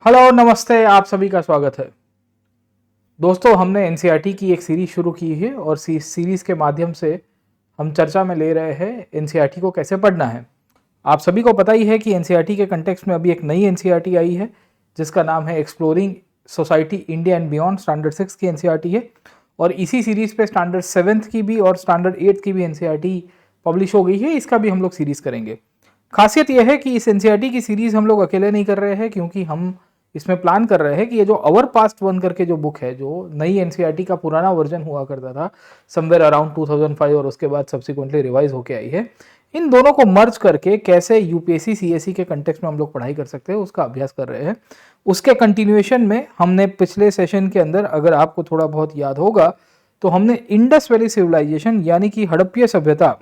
Hello नमस्ते, आप सभी का स्वागत है। दोस्तों, हमने एनसीईआरटी की एक सीरीज शुरू की है और सीरीज के माध्यम से हम चर्चा में ले रहे हैं एनसीईआरटी को कैसे पढ़ना है। आप सभी को पता ही है कि एनसीईआरटी के कंटेक्स्ट में अभी एक नई एनसीईआरटी आई है जिसका नाम है exploring society India and beyond. Standard 6 की एनसीईआरटी है और इसी सीरीज पे स्टैंडर्ड 7 की भी और स्टैंडर्ड 8 की भी एनसीईआरटी पब्लिश हो गई है। इसका भी हम लोग सीरीज करेंगे। खासियत यह है कि इस एनसीईआरटी की सीरीज हम लोग अकेले नहीं कर रहे हैं, क्योंकि हम इसमें प्लान कर रहे हैं कि ये जो अवर पास्ट वन करके जो बुक है, जो नई एनसीईआरटी का पुराना वर्जन हुआ करता था समवेयर अराउंड 2005 और उसके बाद सब्सिक्वेंटली रिवाइज होके आई है, इन दोनों को मर्ज करके कैसे यूपीएससी सीएससी के कंटेक्स्ट में हम लोग पढ़ाई कर सकते हैं उसका अभ्यास कर रहे हैं। उसके कंटिन्यूएशन में हमने पिछले सेशन के अंदर, अगर आपको थोड़ा बहुत याद होगा, तो हमने इंडस वैली सिविलाइजेशन यानी कि हड़प्पीय सभ्यता,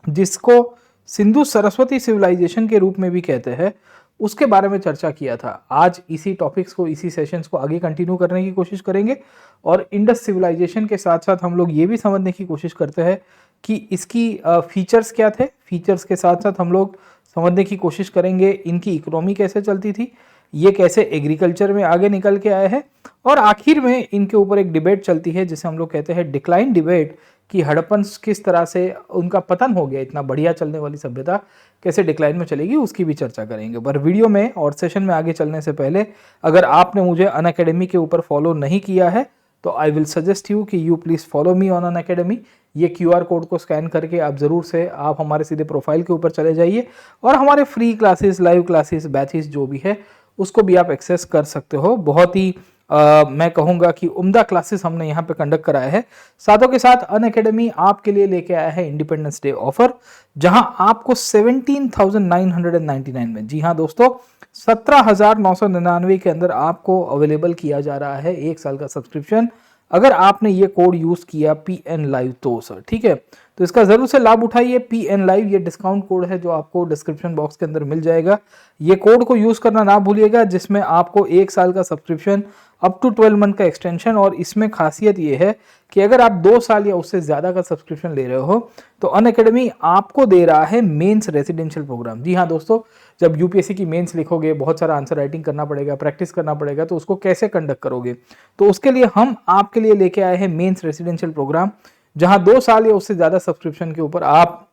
जिसको सिंधु सरस्वती सिविलाइजेशन के रूप में भी कहते हैं, उसके बारे में चर्चा किया था। आज इसी टॉपिक्स को, इसी सेशंस को आगे कंटिन्यू करने की कोशिश करेंगे और इंडस सिविलाइजेशन के साथ साथ हम लोग ये भी समझने की कोशिश करते हैं कि इसकी फीचर्स क्या थे। फीचर्स के साथ साथ हम लोग समझने की कोशिश करेंगे इनकी इकोनॉमी कैसे चलती थी, ये कैसे एग्रीकल्चर में आगे निकल के आए हैं, और आखिर में इनके ऊपर एक डिबेट चलती है जिसे हम लोग कहते हैं डिक्लाइन डिबेट, कि हड़प्पन किस तरह से उनका पतन हो गया, इतना बढ़िया चलने वाली सभ्यता कैसे डिक्लाइन में चलेगी, उसकी भी चर्चा करेंगे। पर वीडियो में और सेशन में आगे चलने से पहले, अगर आपने मुझे अनअकैडमी के ऊपर फॉलो नहीं किया है तो आई विल सजेस्ट यू कि you please follow me on Unacademy. ये क्यूआर कोड को स्कैन करके आप ज़रूर से आप हमारे सीधे प्रोफाइल के ऊपर चले जाइए और हमारे free classes, live classes, batches जो भी है उसको भी आप एक्सेस कर सकते हो। बहुत ही मैं कहूँगा कि उम्दा क्लासेस हमने यहाँ पे कंडक्ट कराया है। साथों के साथ अनअकैडमी आपके लिए लेके आया है इंडिपेंडेंस डे ऑफर, जहां आपको 17,999 में, जी हाँ दोस्तों, 17,999 के अंदर आपको अवेलेबल किया जा रहा है 1 साल का सब्सक्रिप्शन, अगर आपने ये कोड यूज किया PN लाइव तो सर, ठीक है। तो इसका जरूर से लाभ उठाइए। PN लाइव ये डिस्काउंट कोड है जो आपको डिस्क्रिप्शन बॉक्स के अंदर मिल जाएगा। ये कोड को यूज करना ना भूलिएगा, जिसमें आपको 1 साल का सब्सक्रिप्शन, अप टू 12 मंथ का एक्सटेंशन, और इसमें खासियत ये है कि अगर आप 2 साल या उससे ज्यादा का सब्सक्रिप्शन ले रहे हो तो अनअकैडमी आपको दे रहा है मेंस रेसिडेंशियल प्रोग्राम। जी हाँ दोस्तों, जब यूपीएससी की मेंस लिखोगे, बहुत सारा आंसर राइटिंग करना पड़ेगा, प्रैक्टिस करना पड़ेगा, तो उसको कैसे कंडक्ट करोगे, तो उसके लिए हम आपके लिए लेके आए हैं मेंस रेसिडेंशियल प्रोग्राम, जहां 2 साल या उससे ज्यादा सब्सक्रिप्शन के ऊपर आप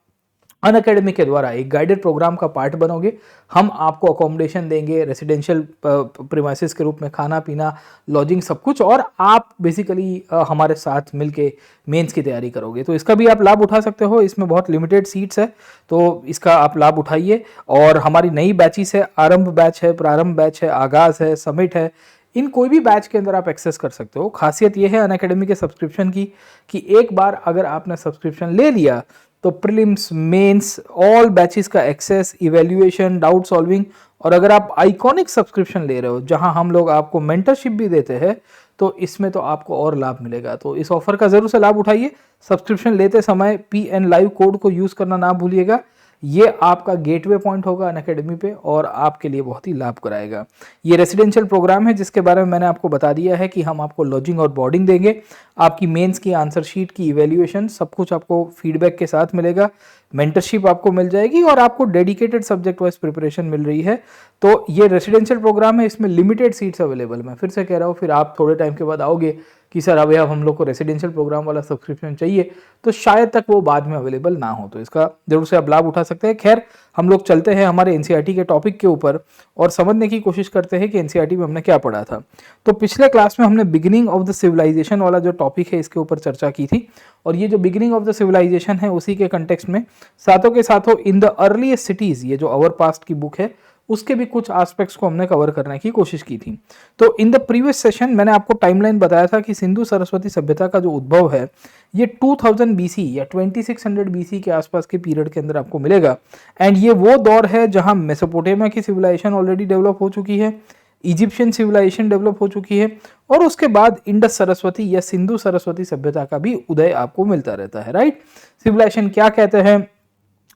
अनअकैडमी के द्वारा एक गाइडेड प्रोग्राम का पार्ट बनोगे। हम आपको अकोमोडेशन देंगे, रेसिडेंशियल प्रीमाइसेस के रूप में खाना पीना, लॉजिंग, सब कुछ, और आप बेसिकली हमारे साथ मिलके मेंस की तैयारी करोगे। तो इसका भी आप लाभ उठा सकते हो। इसमें बहुत लिमिटेड सीट्स है, तो इसका आप लाभ उठाइए। और हमारी नई बैचेस है, आरंभ बैच है, प्रारंभ बैच है, आगाज है, समिट है, इन कोई भी बैच के अंदर आप एक्सेस कर सकते हो। खासियत यह है अनअकैडमी के सब्सक्रिप्शन की कि एक बार अगर आपने सब्सक्रिप्शन ले लिया तो प्रीलिम्स, मेंस, ऑल बैचेस का एक्सेस, इवैल्यूएशन, डाउट सॉल्विंग, और अगर आप आइकॉनिक सब्सक्रिप्शन ले रहे हो जहां हम लोग आपको मेंटरशिप भी देते हैं, तो इसमें तो आपको और लाभ मिलेगा। तो इस ऑफर का जरूर से लाभ उठाइए। सब्सक्रिप्शन लेते समय PN लाइव कोड को यूज करना ना भूलिएगा। ये आपका गेटवे पॉइंट होगा अनअकैडमी पे और आपके लिए बहुत ही लाभ कराएगा। ये रेसिडेंशियल प्रोग्राम है जिसके बारे में मैंने आपको बता दिया है कि हम आपको लॉजिंग और बोर्डिंग देंगे, आपकी मेंस की आंसर शीट की इवैल्यूएशन, सब कुछ आपको फीडबैक के साथ मिलेगा, मेंटरशिप आपको मिल जाएगी और आपको डेडिकेटेड सब्जेक्ट वाइज प्रिपरेशन मिल रही है। तो ये रेसिडेंशियल प्रोग्राम है, इसमें लिमिटेड सीट्स अवेलेबल। मैं फिर से कह रहा हूँ, फिर आप थोड़े टाइम के बाद आओगे कि सर अब हम लोग को रेसिडेंशियल प्रोग्राम वाला सब्सक्रिप्शन चाहिए, तो शायद तक वो बाद में अवेलेबल ना हो, तो इसका जरूर से आप लाभ उठा सकते हैं। खैर, हम लोग चलते हैं हमारे एनसीईआरटी के टॉपिक के ऊपर और समझने की कोशिश करते हैं कि एनसीईआरटी में हमने क्या पढ़ा था। तो पिछले क्लास में हमने बिगिनिंग ऑफ द सिविलाइजेशन वाला जो टॉपिक है इसके ऊपर चर्चा की थी, और ये जो बिगिनिंग ऑफ द सिविलाइजेशन है उसी के कंटेक्स्ट में साथों के साथों इन द अर्लीस्ट सिटीज, ये जो अवर पास्ट की बुक है उसके भी कुछ एस्पेक्ट्स को हमने कवर करने की कोशिश की थी। तो इन द प्रीवियस सेशन मैंने आपको टाइमलाइन बताया था कि सिंधु सरस्वती सभ्यता का जो उद्भव है ये 2000 BC या 2600 BC के आसपास के पीरियड के अंदर आपको मिलेगा। एंड ये वो दौर है जहां मेसोपोटामिया की सिविलाइजेशन ऑलरेडी डेवलप हो चुकी है, इजिप्शियन सिविलाइजेशन डेवलप हो चुकी है, और उसके बाद इंडस सरस्वती या सिंधु सरस्वती सभ्यता का भी उदय आपको मिलता रहता है। राइट, सिविलाइजेशन क्या कहते हैं,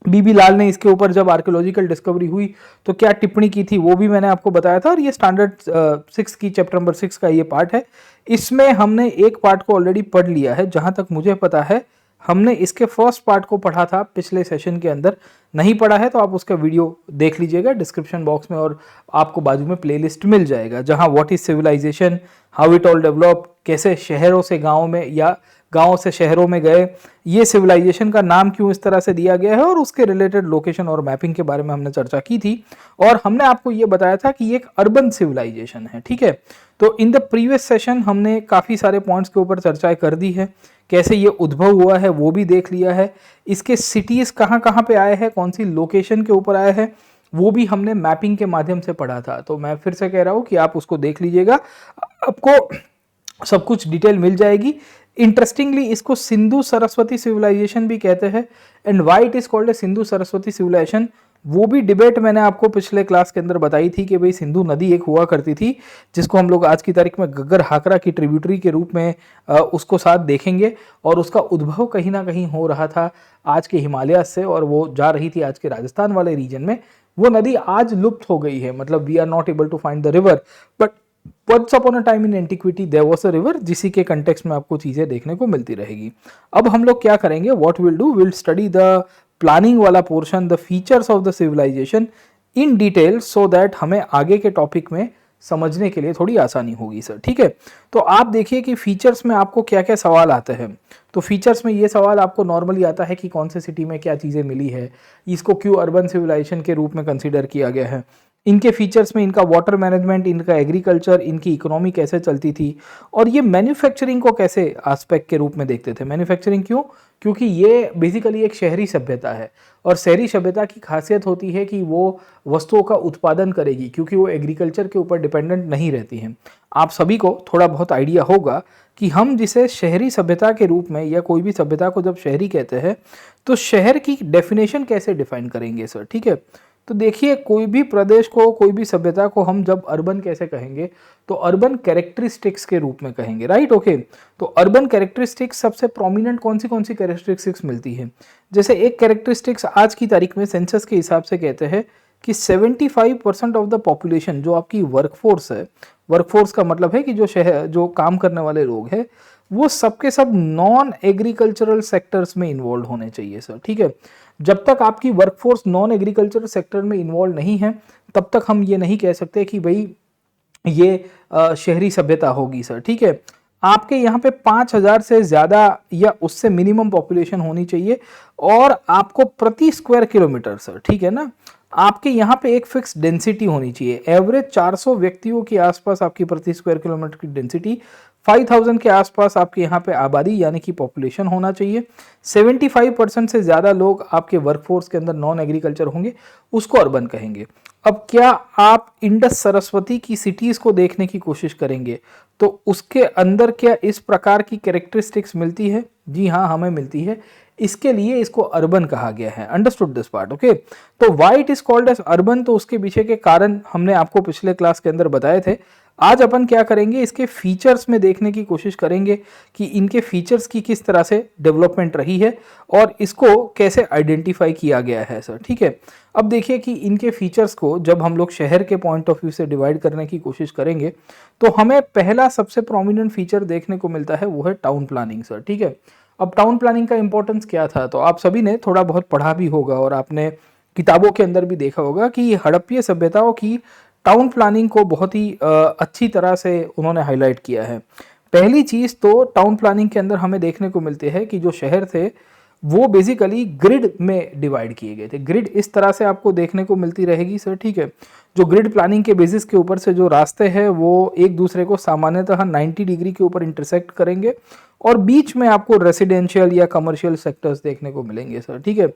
बीबी लाल ने इसके ऊपर जब आर्कियोलॉजिकल डिस्कवरी हुई तो क्या टिप्पणी की थी वो भी मैंने आपको बताया था, और ये स्टैंडर्ड 6 की चैप्टर नंबर 6 का ये पार्ट है। इसमें हमने एक पार्ट को ऑलरेडी पढ़ लिया है, जहां तक मुझे पता है हमने इसके फर्स्ट पार्ट को पढ़ा था पिछले सेशन के अंदर। नहीं पढ़ा है तो आप उसका वीडियो देख लीजिएगा डिस्क्रिप्शन बॉक्स में, और आपको बाजू में प्लेलिस्ट मिल जाएगा, जहां what is civilization, how it all develop, कैसे शहरों से गाँव में या गाँव से शहरों में गए, ये सिविलाइजेशन का नाम क्यों इस तरह से दिया गया है, और उसके रिलेटेड लोकेशन और मैपिंग के बारे में हमने चर्चा की थी। और हमने आपको ये बताया था कि ये एक अर्बन सिविलाइजेशन है, ठीक है। तो इन द प्रीवियस सेशन हमने काफ़ी सारे पॉइंट्स के ऊपर चर्चा कर दी है, कैसे ये उद्भव हुआ है वो भी देख लिया है, इसके सिटीज़ कहाँ कहाँ पे आए हैं, कौन सी लोकेशन के ऊपर आए हैं, वो भी हमने मैपिंग के माध्यम से पढ़ा था। तो मैं फिर से कह रहा हूँ कि आप उसको देख लीजिएगा, आपको सब कुछ डिटेल मिल जाएगी। इंटरेस्टिंगली इसको सिंधु सरस्वती सिविलाइजेशन भी कहते हैं, and why it is called a Sindhu Saraswati civilization, वो भी डिबेट मैंने आपको पिछले क्लास के अंदर बताई थी कि भाई सिंधु नदी एक हुआ करती थी, जिसको हम लोग आज की तारीख में गग्गर हाकरा की ट्रिब्यूटरी के रूप में उसको साथ देखेंगे, और उसका उद्भव कहीं ना कहीं हो रहा था आज के हिमालय से, और वो जा रही थी आज के राजस्थान वाले रीजन में। वो नदी आज लुप्त हो गई है, मतलब we are not able to find the river, but once upon a time in antiquity there was a river, जिसी के कंटेक्स्ट में आपको चीजें देखने को मिलती रहेगी। अब हम लोग क्या करेंगे, what will do, will study the planning वाला portion, the features of the civilization in detail, so that हमें आगे के टॉपिक में समझने के लिए थोड़ी आसानी होगी सर, ठीक है। तो आप देखिए कि फीचर्स में आपको क्या क्या सवाल आते हैं। तो फीचर्स में ये सवाल आपको नॉर्मली आता है कि कौन से सिटी में क्या चीज़ें मिली है, इसको क्यों अर्बन सिविलाइजेशन के रूप में कंसीडर किया गया है, इनके फीचर्स में इनका वाटर मैनेजमेंट, इनका एग्रीकल्चर, इनकी इकोनॉमी कैसे चलती थी, और ये मैन्युफैक्चरिंग को कैसे एस्पेक्ट के रूप में देखते थे। मैन्युफैक्चरिंग क्यों, क्योंकि ये बेसिकली एक शहरी सभ्यता है, और शहरी सभ्यता की खासियत होती है कि वो वस्तुओं का उत्पादन करेगी, क्योंकि वो एग्रीकल्चर के ऊपर डिपेंडेंट नहीं रहती हैं। आप सभी को थोड़ा बहुत आइडिया होगा कि हम जिसे शहरी सभ्यता के रूप में, या कोई भी सभ्यता को जब शहरी कहते हैं, तो शहर की डेफिनेशन कैसे डिफाइन करेंगे सर, ठीक है। तो देखिए, कोई भी प्रदेश को, कोई भी सभ्यता को हम जब अर्बन कैसे कहेंगे, तो अर्बन कैरेक्टरिस्टिक्स के रूप में कहेंगे, राइट, ओके। तो अर्बन कैरेक्टरिस्टिक्स सबसे प्रोमिनेंट कौन सी कैरेक्टरिस्टिक्स मिलती है। जैसे एक कैरेक्टरिस्टिक्स आज की तारीख में सेंसस के हिसाब से कहते हैं कि 75% ऑफ द पॉपुलेशन, जो आपकी वर्कफोर्स है, वर्कफोर्स का मतलब है कि जो काम करने वाले लोग हैं, वो सबके सब नॉन एग्रीकल्चरल सेक्टर्स में इन्वॉल्व होने चाहिए सर, ठीक है। जब तक आपकी वर्कफोर्स नॉन एग्रीकल्चरल सेक्टर में इन्वॉल्व नहीं है, तब तक हम ये नहीं कह सकते कि भाई ये शहरी सभ्यता होगी सर, ठीक है। आपके यहाँ पे 5,000 से ज़्यादा या उससे मिनिमम पॉपुलेशन होनी चाहिए, और आपको प्रति स्क्वायर किलोमीटर सर, ठीक है ना, आपके यहाँ पे एक फिक्स डेंसिटी होनी चाहिए। एवरेज 400 व्यक्तियों के आसपास आपकी प्रति स्क्वायर किलोमीटर की डेंसिटी, 5000 के आसपास आपके यहाँ पे आबादी यानी कि पॉपुलेशन होना चाहिए। 75% से ज़्यादा लोग आपके वर्कफोर्स के अंदर नॉन एग्रीकल्चर होंगे, उसको अर्बन कहेंगे। अब क्या आप इंडस सरस्वती की सिटीज़ को देखने की कोशिश करेंगे, तो उसके अंदर क्या इस प्रकार की कैरेक्टरिस्टिक्स मिलती है? जी हाँ, हमें मिलती है। इसके लिए इसको अर्बन कहा गया है। Understood this part, okay. तो why it is called as urban, तो उसके पीछे के कारण हमने आपको पिछले क्लास के अंदर बताए थे। आज अपन क्या करेंगे, इसके फीचर्स में देखने की कोशिश करेंगे कि इनके फीचर्स की किस तरह से डेवलपमेंट रही है, और इसको कैसे आइडेंटिफाई किया गया है सर, ठीक है। अब देखिए कि इनके फीचर्स को जब हम लोग शहर के पॉइंट ऑफ व्यू से डिवाइड करने की कोशिश करेंगे, तो हमें पहला सबसे प्रोमिनेंट फीचर देखने को मिलता है, वो है टाउन प्लानिंग सर, ठीक है। अब टाउन प्लानिंग का इंपॉर्टेंस क्या था, तो आप सभी ने थोड़ा बहुत पढ़ा भी होगा, और आपने किताबों के अंदर भी देखा होगा कि हड़प्पीय सभ्यताओं की टाउन प्लानिंग को बहुत ही अच्छी तरह से उन्होंने हाईलाइट किया है। पहली चीज़ तो टाउन प्लानिंग के अंदर हमें देखने को मिलती है कि जो शहर थे वो बेसिकली ग्रिड में डिवाइड किए गए थे। ग्रिड इस तरह से आपको देखने को मिलती रहेगी सर, ठीक है। जो ग्रिड प्लानिंग के बेसिस के ऊपर से जो रास्ते हैं वो एक दूसरे को सामान्यतः 90 डिग्री के ऊपर इंटरसेक्ट करेंगे, और बीच में आपको रेसिडेंशियल या कमर्शियल सेक्टर्स देखने को मिलेंगे सर, ठीक है।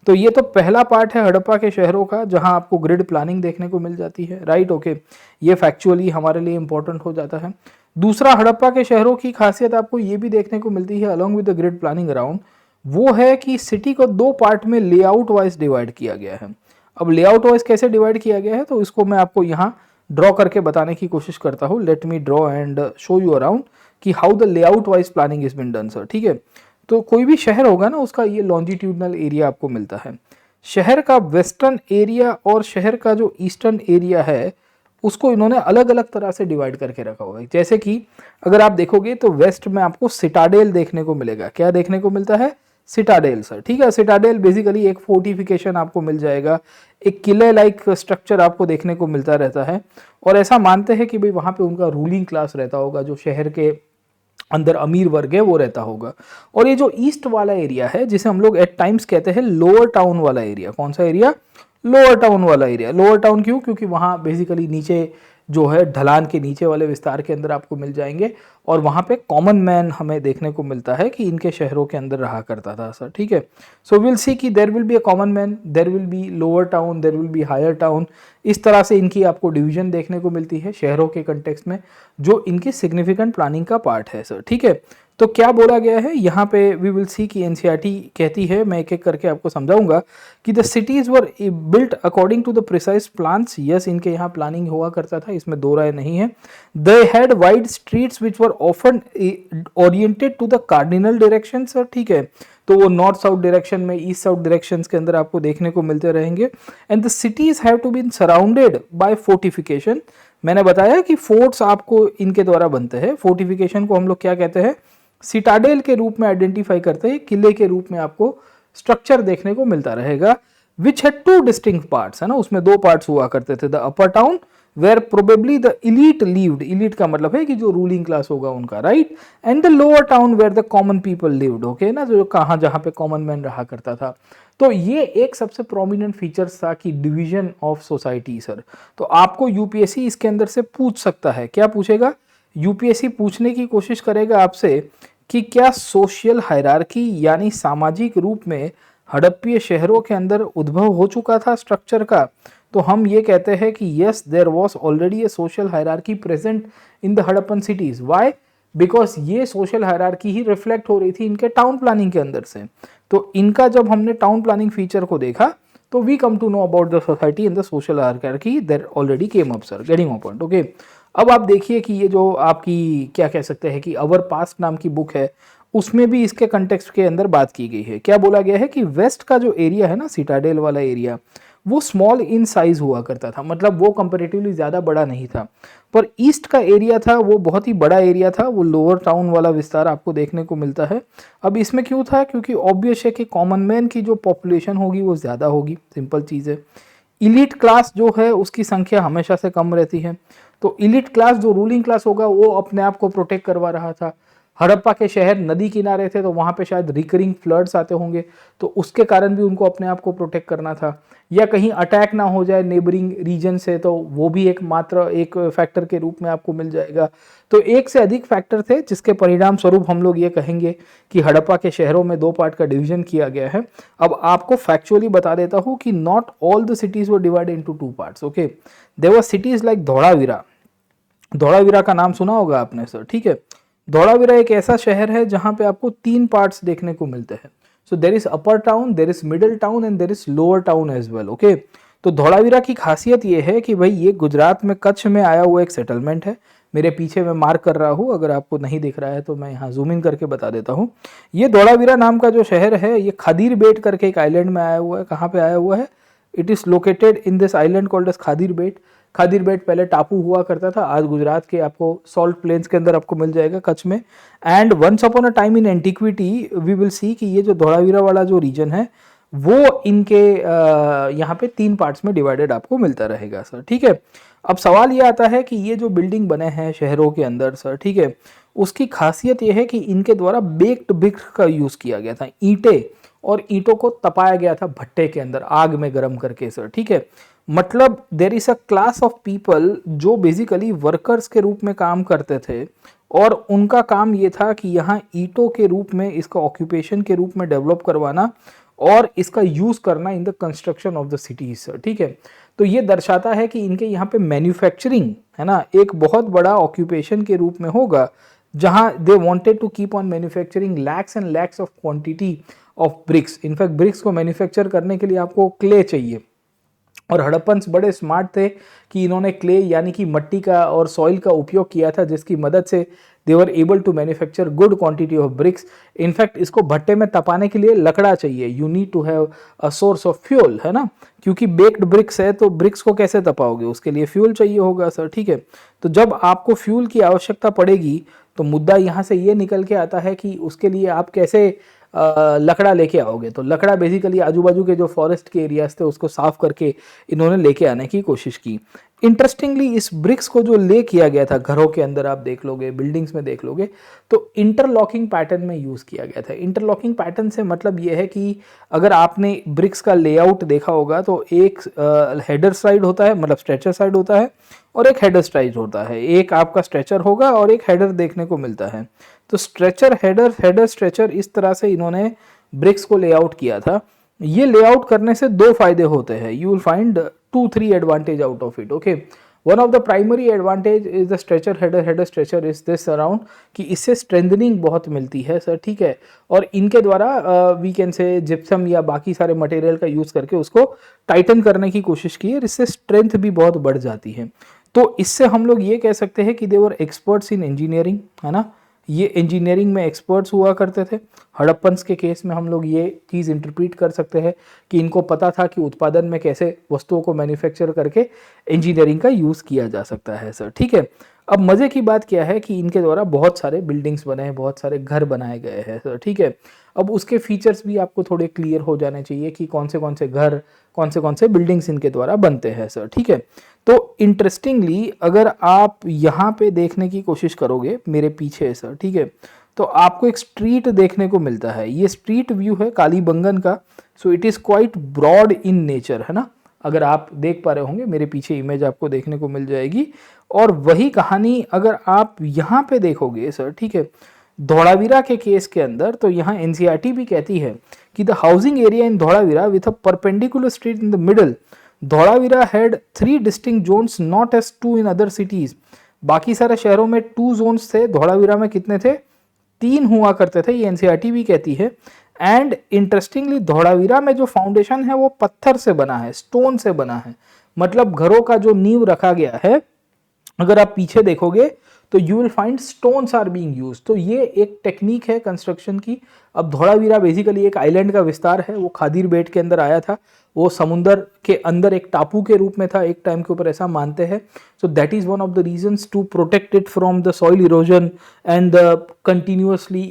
तो ये तो पहला पार्ट है हड़प्पा के शहरों का, जहां आपको ग्रिड प्लानिंग देखने को मिल जाती है, राइट, ओके। ये फैक्चुअली हमारे लिए इंपॉर्टेंट हो जाता है। दूसरा, हड़प्पा के शहरों की खासियत आपको ये भी देखने को मिलती है along with the grid planning around, वो है कि सिटी को दो पार्ट में लेआउट वाइज डिवाइड किया गया है। अब लेआउट वाइज कैसे डिवाइड किया गया है, तो इसको मैं आपको यहाँ ड्रॉ करके बताने की कोशिश करता हूँ। Let me draw and show you around कि how the layout wise planning is been done sir, ठीक है। तो कोई भी शहर होगा ना, उसका ये लॉन्जिट्यूडनल एरिया आपको मिलता है। शहर का वेस्टर्न एरिया और शहर का जो ईस्टर्न एरिया है, उसको इन्होंने अलग अलग तरह से डिवाइड करके रखा हुआ है। जैसे कि अगर आप देखोगे तो वेस्ट में आपको सिटाडेल देखने को मिलेगा। क्या देखने को मिलता है? सिटाडेल सर, ठीक है। सिटाडेल बेसिकली एक फोर्टिफिकेशन आपको मिल जाएगा, एक किले लाइक स्ट्रक्चर आपको देखने को मिलता रहता है, और ऐसा मानते हैं कि भाई वहाँ पे उनका रूलिंग क्लास रहता होगा, जो शहर के अंदर अमीर वर्ग है वो रहता होगा। और ये जो ईस्ट वाला एरिया है जिसे हम लोग एट टाइम्स कहते हैं लोअर टाउन वाला एरिया, कौन सा एरिया? लोअर टाउन वाला एरिया। लोअर टाउन क्यों? क्योंकि वहाँ बेसिकली नीचे जो है ढलान के नीचे वाले विस्तार के अंदर आपको मिल जाएंगे, और वहाँ पे कॉमन मैन हमें देखने को मिलता है कि इनके शहरों के अंदर रहा करता था सर, ठीक है। सो विल सी कि there will be a common man, there will be lower town, there will be higher town. इस तरह से इनकी आपको डिवीजन देखने को मिलती है शहरों के कंटेक्स्ट में, जो इनकी सिग्निफिकेंट प्लानिंग का पार्ट है सर, ठीक है। तो क्या बोला गया है यहाँ पे, वी विल सी कि एनसीईआरटी कहती है, मैं एक एक करके आपको समझाऊंगा कि the cities were built according to the precise plans. Yes, इनके यहाँ प्लानिंग हुआ करता था, इसमें दो राय नहीं है। They had wide streets which were often oriented to the cardinal direction sir, ठीक है। तो वो नॉर्थ साउथ डायरेक्शन में, ईस्ट साउथ डायरेक्शंस के अंदर आपको देखने को मिलते रहेंगे। And the cities have to be surrounded by fortification. मैंने बताया कि फोर्ट्स आपको इनके द्वारा बनते हैं। फोर्टिफिकेशन को हम लोग क्या कहते हैं? सिटाडेल के रूप में आइडेंटिफाई करते हैं, किले के रूप में आपको स्ट्रक्चर देखने को मिलता रहेगा। Which had two distinct parts, है ना, उसमें दो पार्ट्स हुआ करते थे। The upper town where probably the elite lived, elite का मतलब है कि जो रूलिंग क्लास होगा उनका, right. And the lower town where the common people lived, okay ना, जो कहाँ जहाँ पे कॉमन मैन रहा करता था। तो ये एक सबसे प्रोमिनेंट फीचर्स था कि डिवीजन ऑफ सोसाइटी सर। तो आपको यूपीएससी इसके अंदर से पूछ सकता है, क्या पूछेगा? यूपीएससी पूछने की कोशिश करेगा आपसे कि क्या सोशल हायरार्की यानी सामाजिक रूप में हड़प्पीय शहरों के अंदर उद्भव हो चुका था स्ट्रक्चर का। तो हम ये कहते हैं कि yes, there was already a social hierarchy present in the Harappan cities. Why? Because ये सोशल हायरार्की ही रिफ्लेक्ट हो रही थी इनके टाउन प्लानिंग के अंदर से। तो इनका जब हमने टाउन प्लानिंग फीचर को देखा तो we come to know about the society in the social hierarchy there already came up sir, getting my point, okay. अब आप देखिए कि ये जो आपकी क्या कह सकते हैं कि अवर पास्ट नाम की बुक है, उसमें भी इसके कंटेक्स्ट के अंदर बात की गई है। क्या बोला गया है कि वेस्ट का जो एरिया है ना, सिटाडेल वाला एरिया, वो स्मॉल इन साइज हुआ करता था, मतलब वो कंपैरेटिवली ज़्यादा बड़ा नहीं था। पर ईस्ट का एरिया था वो बहुत ही बड़ा एरिया था, वो लोअर टाउन वाला विस्तार आपको देखने को मिलता है। अब इसमें क्यों था? क्योंकि ऑब्वियस है कि कॉमन मैन की जो पॉपुलेशन होगी वो ज़्यादा होगी, सिंपल चीज़ है। इलीट क्लास जो है उसकी संख्या हमेशा से कम रहती है। तो इलीट क्लास जो रूलिंग क्लास होगा वो अपने आप को प्रोटेक्ट करवा रहा था। हड़प्पा के शहर नदी किनारे थे तो वहाँ पे शायद रिकरिंग फ्लड्स आते होंगे, तो उसके कारण भी उनको अपने आप को प्रोटेक्ट करना था, या कहीं अटैक ना हो जाए नेबरिंग रीजन से, तो वो भी एक मात्र एक फैक्टर के रूप में आपको मिल जाएगा। तो एक से अधिक फैक्टर थे जिसके परिणाम स्वरूप हम लोग ये कहेंगे कि हड़प्पा के शहरों में दो पार्ट का डिवीजन किया गया है। अब आपको फैक्चुअली बता देता हूँ कि not all the cities were divided into two parts, okay. There were cities like Dholavira. Dholavira का नाम सुना होगा आपने सर, ठीक है। धौलावीरा एक ऐसा शहर है जहां पे आपको तीन पार्ट्स देखने को मिलते हैं। So there is upper town, there is middle town and there is lower town as well, okay. तो धौलावीरा की खासियत ये है कि भाई ये गुजरात में कच्छ में आया हुआ एक सेटलमेंट है। मेरे पीछे मैं मार्क कर रहा हूँ, अगर आपको नहीं दिख रहा है तो मैं यहाँ जूम इन करके बता देता हूँ। ये धौलावीरा नाम का जो शहर है ये खादीर बेट करके एक आइलैंड में आया हुआ है। कहाँ पे आया हुआ है? It is located in this island called as Khadir Bet. Khadir Bet पहले टापू हुआ करता था, आज गुजरात के आपको सॉल्ट प्लेन्स के अंदर आपको मिल जाएगा, कच्छ में। And once upon a time in antiquity we will see कि ये जो धौलावीरा वाला जो रीजन है वो इनके यहाँ पे तीन पार्ट्स में डिवाइडेड आपको मिलता रहेगा सर, ठीक है। अब सवाल ये आता है कि ये जो बिल्डिंग बने हैं शहरों के अंदर सर, ठीक है, उसकी खासियत ये है कि इनके द्वारा बेक्ड ब्रिक्स का यूज किया गया था, ईंटें, और ईंटों को तपाया गया था भट्टे के अंदर आग में गर्म करके सर, ठीक है। मतलब there is a class of people जो बेसिकली वर्कर्स के रूप में काम करते थे, और उनका काम ये था कि यहाँ ईंटों के रूप में इसका ऑक्यूपेशन के रूप में डेवलप करवाना और इसका यूज करना in the construction of the cities sir, ठीक है। तो ये दर्शाता है कि इनके यहाँ पे मैन्युफैक्चरिंग है ना एक बहुत बड़ा ऑक्यूपेशन के रूप में होगा, जहां they wanted to keep on manufacturing lakhs and lakhs of quantity of bricks. In fact bricks को मैन्युफैक्चर करने के लिए आपको क्ले चाहिए, और हड़प्पन्स बड़े स्मार्ट थे कि इन्होंने क्ले यानी कि मिट्टी का और सॉइल का उपयोग किया था, जिसकी मदद से they were able to manufacture good quantity of bricks. In fact इसको भट्टे में तपाने के लिए लकड़ा चाहिए, you need to have a source of fuel, है ना, क्योंकि बेक्ड ब्रिक्स है तो ब्रिक्स को कैसे तपाओगे, उसके लिए फ्यूल चाहिए होगा सर, ठीक है। तो जब आपको फ्यूल की आवश्यकता पड़ेगी तो मुद्दा यहाँ से ये निकल के आता है कि उसके लिए आप कैसे लकड़ा लेके आओगे। तो लकड़ा बेसिकली आजू बाजू के जो फॉरेस्ट के एरियाज थे उसको साफ करके इन्होंने लेके आने की कोशिश की। इंटरेस्टिंगली इस ब्रिक्स को जो ले किया गया था घरों के अंदर, आप देख लोगे बिल्डिंग्स में देख लोगे, तो इंटरलॉकिंग पैटर्न में यूज़ किया गया था। इंटरलॉकिंग पैटर्न से मतलब ये है कि अगर आपने ब्रिक्स का लेआउट देखा होगा तो एक हेडर साइड होता है, मतलब स्ट्रेचर साइड होता है, और एक हेडर साइड होता है। एक आपका स्ट्रेचर होगा और एक हेडर देखने को मिलता है। तो स्ट्रेचर हेडर, हेडर स्ट्रेचर, इस तरह से इन्होंने ब्रिक्स को लेआउट किया था। ये लेआउट करने से दो फायदे होते हैं, you will find 2-3 advantage out of it. Okay, one of the primary advantage is the stretcher header, header stretcher is this around, कि इससे स्ट्रेंथनिंग बहुत मिलती है सर, ठीक है। और इनके द्वारा वी कैन से जिप्सम या बाकी सारे मटेरियल का यूज करके उसको टाइटन करने की कोशिश की है, इससे स्ट्रेंथ भी बहुत बढ़ जाती है। तो इससे हम लोग ये कह सकते हैं कि दे वर एक्सपर्ट्स इन इंजीनियरिंग, है ना। ये इंजीनियरिंग में एक्सपर्ट्स हुआ करते थे। हड़प्पन्स के केस में हम लोग ये चीज़ इंटरप्रीट कर सकते हैं कि इनको पता था कि उत्पादन में कैसे वस्तुओं को मैन्युफैक्चर करके इंजीनियरिंग का यूज़ किया जा सकता है सर, ठीक है। अब मज़े की बात क्या है कि इनके द्वारा बहुत सारे बिल्डिंग्स बने हैं, बहुत सारे घर बनाए गए हैं सर, ठीक है। अब उसके फीचर्स भी आपको थोड़े क्लियर हो जाने चाहिए कि कौन से घर, कौन से बिल्डिंग्स इनके द्वारा बनते हैं सर, ठीक है। तो इंटरेस्टिंगली अगर आप यहाँ पे देखने की कोशिश करोगे मेरे पीछे सर, ठीक है, तो आपको एक स्ट्रीट देखने को मिलता है। ये स्ट्रीट व्यू है कालीबंगन का। So it is quite broad in nature, है ना। अगर आप देख पा रहे होंगे मेरे पीछे इमेज आपको देखने को मिल जाएगी। और वही कहानी अगर आप यहाँ पे देखोगे सर, ठीक है, धौलावीरा के केस के अंदर, तो यहाँ एनसीईआरटी भी कहती है कि the housing area in Dholavira with a perpendicular street in the middle, Dholavira had 3 distinct zones not as 2 in other cities. बाकी सारे शहरों में 2 जोन्स थे, धौलावीरा में कितने थे? 3 हुआ करते थे, ये एनसीईआरटी भी कहती है। एंड इंटरेस्टिंगली धौलावीरा में जो फाउंडेशन है वो पत्थर से बना है, स्टोन से बना है, मतलब घरों का जो नींव रखा गया है, अगर आप पीछे देखोगे तो you will find stones are being used. तो ये एक टेक्निक है कंस्ट्रक्शन की। अब धौलावीरा बेसिकली एक आइलैंड का विस्तार है, वो खादीर बेट के अंदर आया था, वो समुंदर के अंदर एक टापू के रूप में था एक टाइम के ऊपर, ऐसा मानते हैं। So that is one of the reasons to protect it from the soil erosion and the continuously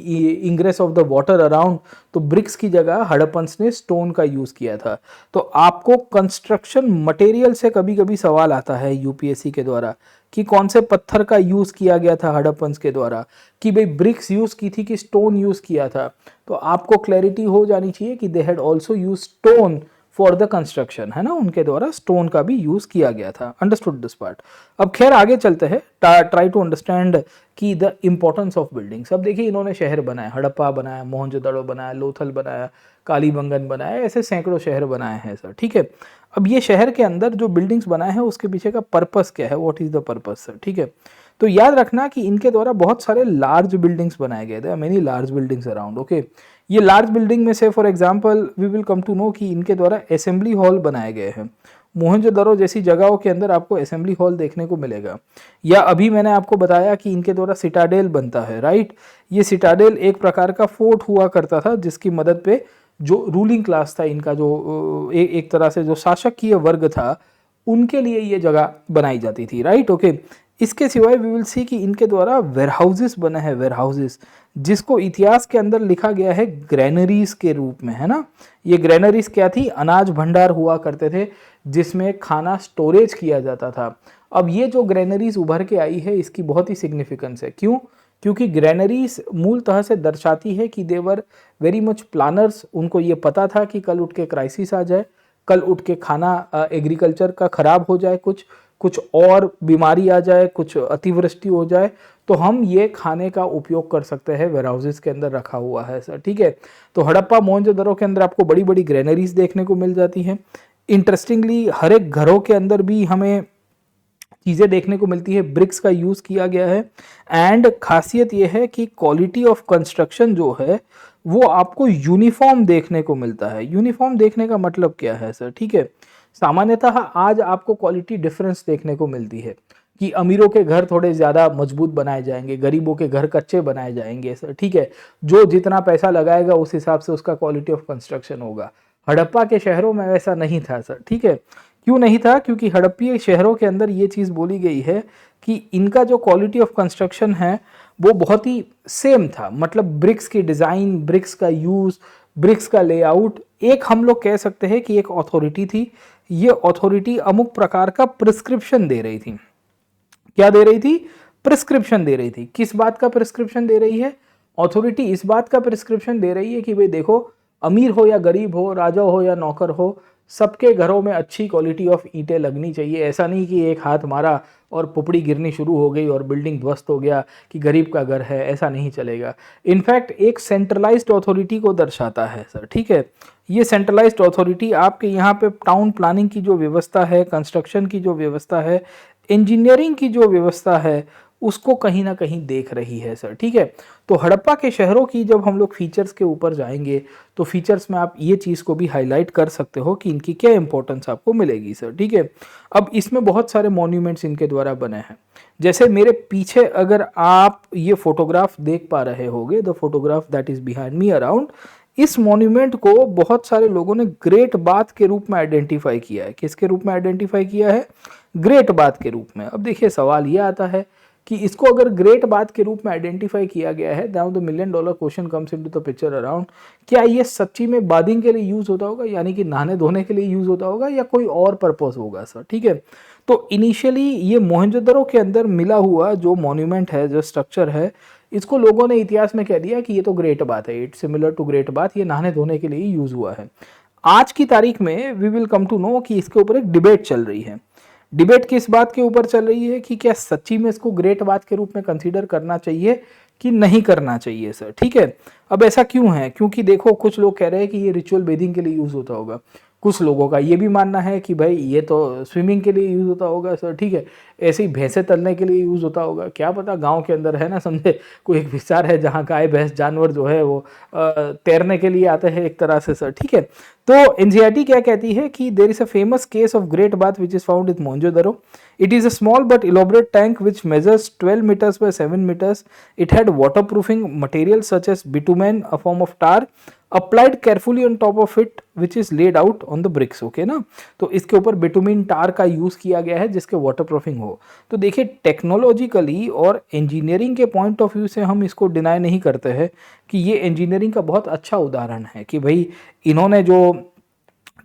ingress of the water around. तो ब्रिक्स की जगह हड़प्पन्स ने स्टोन का यूज किया था। तो आपको कंस्ट्रक्शन मटेरियल से कभी कभी सवाल आता है यूपीएससी के द्वारा कि कौन से पत्थर का यूज किया गया था हड़प्पन्स के द्वारा, कि भाई ब्रिक्स यूज की थी कि स्टोन यूज किया था। तो आपको क्लैरिटी हो जानी चाहिए कि they had also use stone for the construction, है ना, उनके द्वारा स्टोन का भी यूज किया गया था। Understood this part. अब खैर आगे चलते हैं, ट्राई टू अंडरस्टैंड कि द इंपॉर्टेंस ऑफ बिल्डिंग्स। अब देखिए इन्होंने शहर बनाए, हड़प्पा बनाया, मोहनजोदड़ो बनाया, लोथल बनाया, कालीबंगन बनाया, ऐसे सैकड़ों शहर बनाए हैं सर, ठीक है। अब ये शहर के अंदर जो बिल्डिंग्स बनाए हैं उसके पीछे का पर्पस क्या है, what is the purpose sir, ठीक है। तो याद रखना कि इनके द्वारा बहुत सारे लार्ज बिल्डिंग्स बनाए गए थे, many large buildings around, okay. ये लार्ज बिल्डिंग में से for example we will come to know कि इनके द्वारा असेंबली हॉल बनाए गए हैं। मोहनजोदड़ो जैसी जगहों के अंदर आपको असेंबली हॉल देखने को मिलेगा। या अभी मैंने आपको बताया कि इनके द्वारा सिटाडेल बनता है, राइट। ये सिटाडेल एक प्रकार का फोर्ट हुआ करता था जिसकी मदद पे जो रूलिंग क्लास था इनका, जो एक तरह से जो शासकीय वर्ग था, उनके लिए ये जगह बनाई जाती थी, राइट, ओके। इसके सिवाय वी विल सी कि इनके द्वारा वेयरहाउसेस बने हैं, वेयरहाउसेस, जिसको इतिहास के अंदर लिखा गया है ग्रेनरीज के रूप में, है ना। ये ग्रेनरीज क्या थी? अनाज भंडार हुआ करते थे जिसमें खाना स्टोरेज किया जाता था। अब ये जो ग्रेनरीज उभर के आई है इसकी बहुत ही सिग्निफिकेंस है। क्यों? क्योंकि ग्रेनरीज मूलतः से दर्शाती है कि देवर वेरी मच प्लानर्स। उनको ये पता था कि कल उठ के क्राइसिस आ जाए, कल उठ के खाना एग्रीकल्चर का खराब हो जाए, कुछ और बीमारी आ जाए, कुछ अतिवृष्टि हो जाए, तो हम ये खाने का उपयोग कर सकते हैं। वेयरहाउसेस के अंदर रखा हुआ है सर, ठीक है। तो हड़प्पा मोहनजोदड़ो के अंदर आपको बड़ी बड़ी ग्रेनरीज देखने को मिल जाती हैं। इंटरेस्टिंगली हर एक घरों के अंदर भी हमें चीज़ें देखने को मिलती है, ब्रिक्स का यूज़ किया गया है। एंड खासियत यह है कि क्वालिटी ऑफ कंस्ट्रक्शन जो है वो आपको यूनिफॉर्म देखने को मिलता है। यूनिफॉर्म देखने का मतलब क्या है सर, ठीक है। सामान्यतः आज आपको क्वालिटी डिफरेंस देखने को मिलती है कि अमीरों के घर थोड़े ज़्यादा मजबूत बनाए जाएंगे, गरीबों के घर कच्चे बनाए जाएंगे सर, ठीक है। जो जितना पैसा लगाएगा उस हिसाब से उसका क्वालिटी ऑफ कंस्ट्रक्शन होगा। हड़प्पा के शहरों में वैसा नहीं था सर, ठीक है। क्यों नहीं था? क्योंकि हड़प्पीय शहरों के अंदर ये चीज़ बोली गई है कि इनका जो क्वालिटी ऑफ कंस्ट्रक्शन है वो बहुत ही सेम था, मतलब ब्रिक्स की डिज़ाइन, ब्रिक्स का यूज़, ब्रिक्स का लेआउट। एक हम लोग कह सकते हैं कि एक अथॉरिटी थी, ये अथॉरिटी अमुक प्रकार का प्रिस्क्रिप्शन दे रही थी। क्या दे रही थी? प्रिस्क्रिप्शन दे रही थी। किस बात का प्रिस्क्रिप्शन दे रही है? अथॉरिटी इस बात का प्रिस्क्रिप्शन दे रही है कि भाई देखो, अमीर हो या गरीब हो, राजा हो या नौकर हो, सबके घरों में अच्छी क्वालिटी ऑफ ईंटें लगनी चाहिए। ऐसा नहीं कि एक हाथ मारा और पुपड़ी गिरनी शुरू हो गई और बिल्डिंग ध्वस्त हो गया कि गरीब का घर है, ऐसा नहीं चलेगा। इनफैक्ट एक सेंट्रलाइज्ड अथॉरिटी को दर्शाता है सर, ठीक है। ये सेंट्रलाइज्ड अथॉरिटी आपके यहाँ पे टाउन प्लानिंग की जो व्यवस्था है, कंस्ट्रक्शन की जो व्यवस्था है, इंजीनियरिंग की जो व्यवस्था है, उसको कहीं ना कहीं देख रही है सर, ठीक है। तो हड़प्पा के शहरों की जब हम लोग फीचर्स के ऊपर जाएंगे तो फीचर्स में आप ये चीज़ को भी हाईलाइट कर सकते हो कि इनकी क्या इंपॉर्टेंस आपको मिलेगी सर, ठीक है। अब इसमें बहुत सारे मॉन्यूमेंट्स इनके द्वारा बने हैं। जैसे मेरे पीछे अगर आप ये फोटोग्राफ देख पा रहे होगे, the photograph that is behind me around, इस मॉन्यूमेंट को बहुत सारे लोगों ने ग्रेट बाथ के रूप में आइडेंटिफाई किया है। किसके रूप में आइडेंटिफाई किया है? ग्रेट बाथ के रूप में। अब देखिए सवाल ये आता है कि इसको अगर ग्रेट बात के रूप में आइडेंटिफाई किया गया है, now the $1 million question comes into the picture around, क्या ये सच्ची में बाथिंग के लिए यूज होता होगा, यानी कि नहाने धोने के लिए यूज होता होगा, या कोई और पर्पस होगा सर, ठीक है। तो इनिशियली ये मोहनजोदड़ो के अंदर मिला हुआ जो मॉन्यूमेंट है, जो स्ट्रक्चर है, इसको लोगों ने इतिहास में कह दिया कि ये तो ग्रेट बात है, इट्स सिमिलर टू ग्रेट बात, ये नहाने धोने के लिए यूज हुआ है। आज की तारीख में we will come to know कि इसके ऊपर एक डिबेट चल रही है। डिबेट किस बात के ऊपर चल रही है कि क्या सच्ची में इसको ग्रेट बात के रूप में कंसीडर करना चाहिए कि नहीं करना चाहिए सर, ठीक है। अब ऐसा क्यों है? क्योंकि देखो कुछ लोग कह रहे हैं कि ये रिचुअल बेदिंग के लिए यूज होता होगा, कुछ लोगों का ये भी मानना है कि भाई ये तो स्विमिंग के लिए यूज होता होगा सर, ठीक है। ऐसे ही भैंसे तलने के लिए यूज होता होगा, क्या पता, गांव के अंदर है ना, समझे, कोई एक विस्तार है जहाँ गाय भैंस जानवर जो है वो तैरने के लिए आते हैं एक तरह से सर, ठीक है। तो एनसीईआरटी क्या कहती है कि there is a famous case of great bath which is found in Mohenjodaro. It is a small but elaborate tank which measures 12 meters by 7 meters. It had waterproofing material such as bitumen, a form of tar, applied carefully on top of it, which is laid out on the bricks. Okay ना, तो इसके ऊपर bitumen टार का use किया गया है जिसके waterproofing हो। तो देखिए टेक्नोलॉजिकली और इंजीनियरिंग के पॉइंट ऑफ व्यू से हम इसको डिनाई नहीं करते हैं कि ये इंजीनियरिंग का बहुत अच्छा उदाहरण है कि भाई इन्होंने जो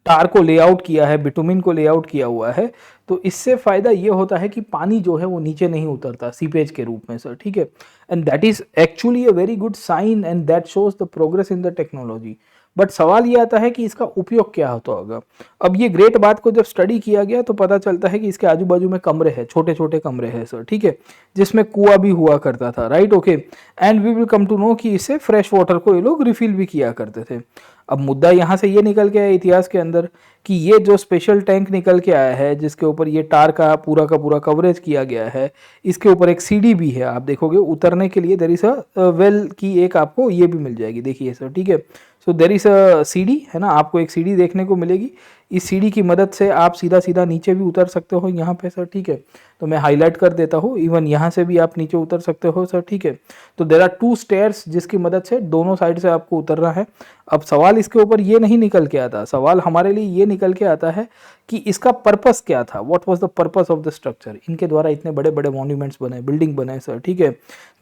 टार को लेआउट किया है, बिटुमिन को लेआउट किया हुआ है, तो इससे फायदा ये होता है कि पानी जो है वो नीचे नहीं उतरता सीपेज के रूप में सर, ठीक है। And that is actually a very good sign and that shows the progress in the technology. But सवाल ये आता है कि इसका उपयोग क्या होता होगा। अब ये ग्रेट बात को जब स्टडी किया गया तो पता चलता है कि इसके आजू बाजू में कमरे हैं, छोटे छोटे कमरे हैं सर, ठीक है, जिसमें कुआं भी हुआ करता था, right, okay. And we will come to know कि इससे फ्रेश वाटर को ये लोग रिफिल भी किया करते थे। अब मुद्दा यहाँ से ये निकल के आया इतिहास के अंदर कि ये जो स्पेशल टैंक निकल के आया है जिसके ऊपर ये टार का पूरा कवरेज किया गया है, इसके ऊपर एक सीढ़ी भी है, आप देखोगे उतरने के लिए देयर इज अ वेल की एक आपको ये भी मिल जाएगी, देखिए सर, ठीक है। सो देयर इज अ सीढ़ी है ना, आपको एक सीढ़ी देखने को मिलेगी। इस सीढ़ी की मदद से आप सीधा सीधा नीचे भी उतर सकते हो यहाँ पे सर, ठीक है। तो मैं हाईलाइट कर देता हूँ, इवन यहाँ से भी आप नीचे उतर सकते हो सर, ठीक है। तो देयर आर 2 स्टेयर्स जिसकी मदद से दोनों साइड से आपको उतरना है। अब सवाल इसके ऊपर ये नहीं निकल के आता, सवाल हमारे लिए ये निकल के आता है कि इसका पर्पस क्या था, what was the purpose of the structure. इनके द्वारा इतने बड़े बड़े मॉन्यूमेंट्स बने, बिल्डिंग बने सर, ठीक है।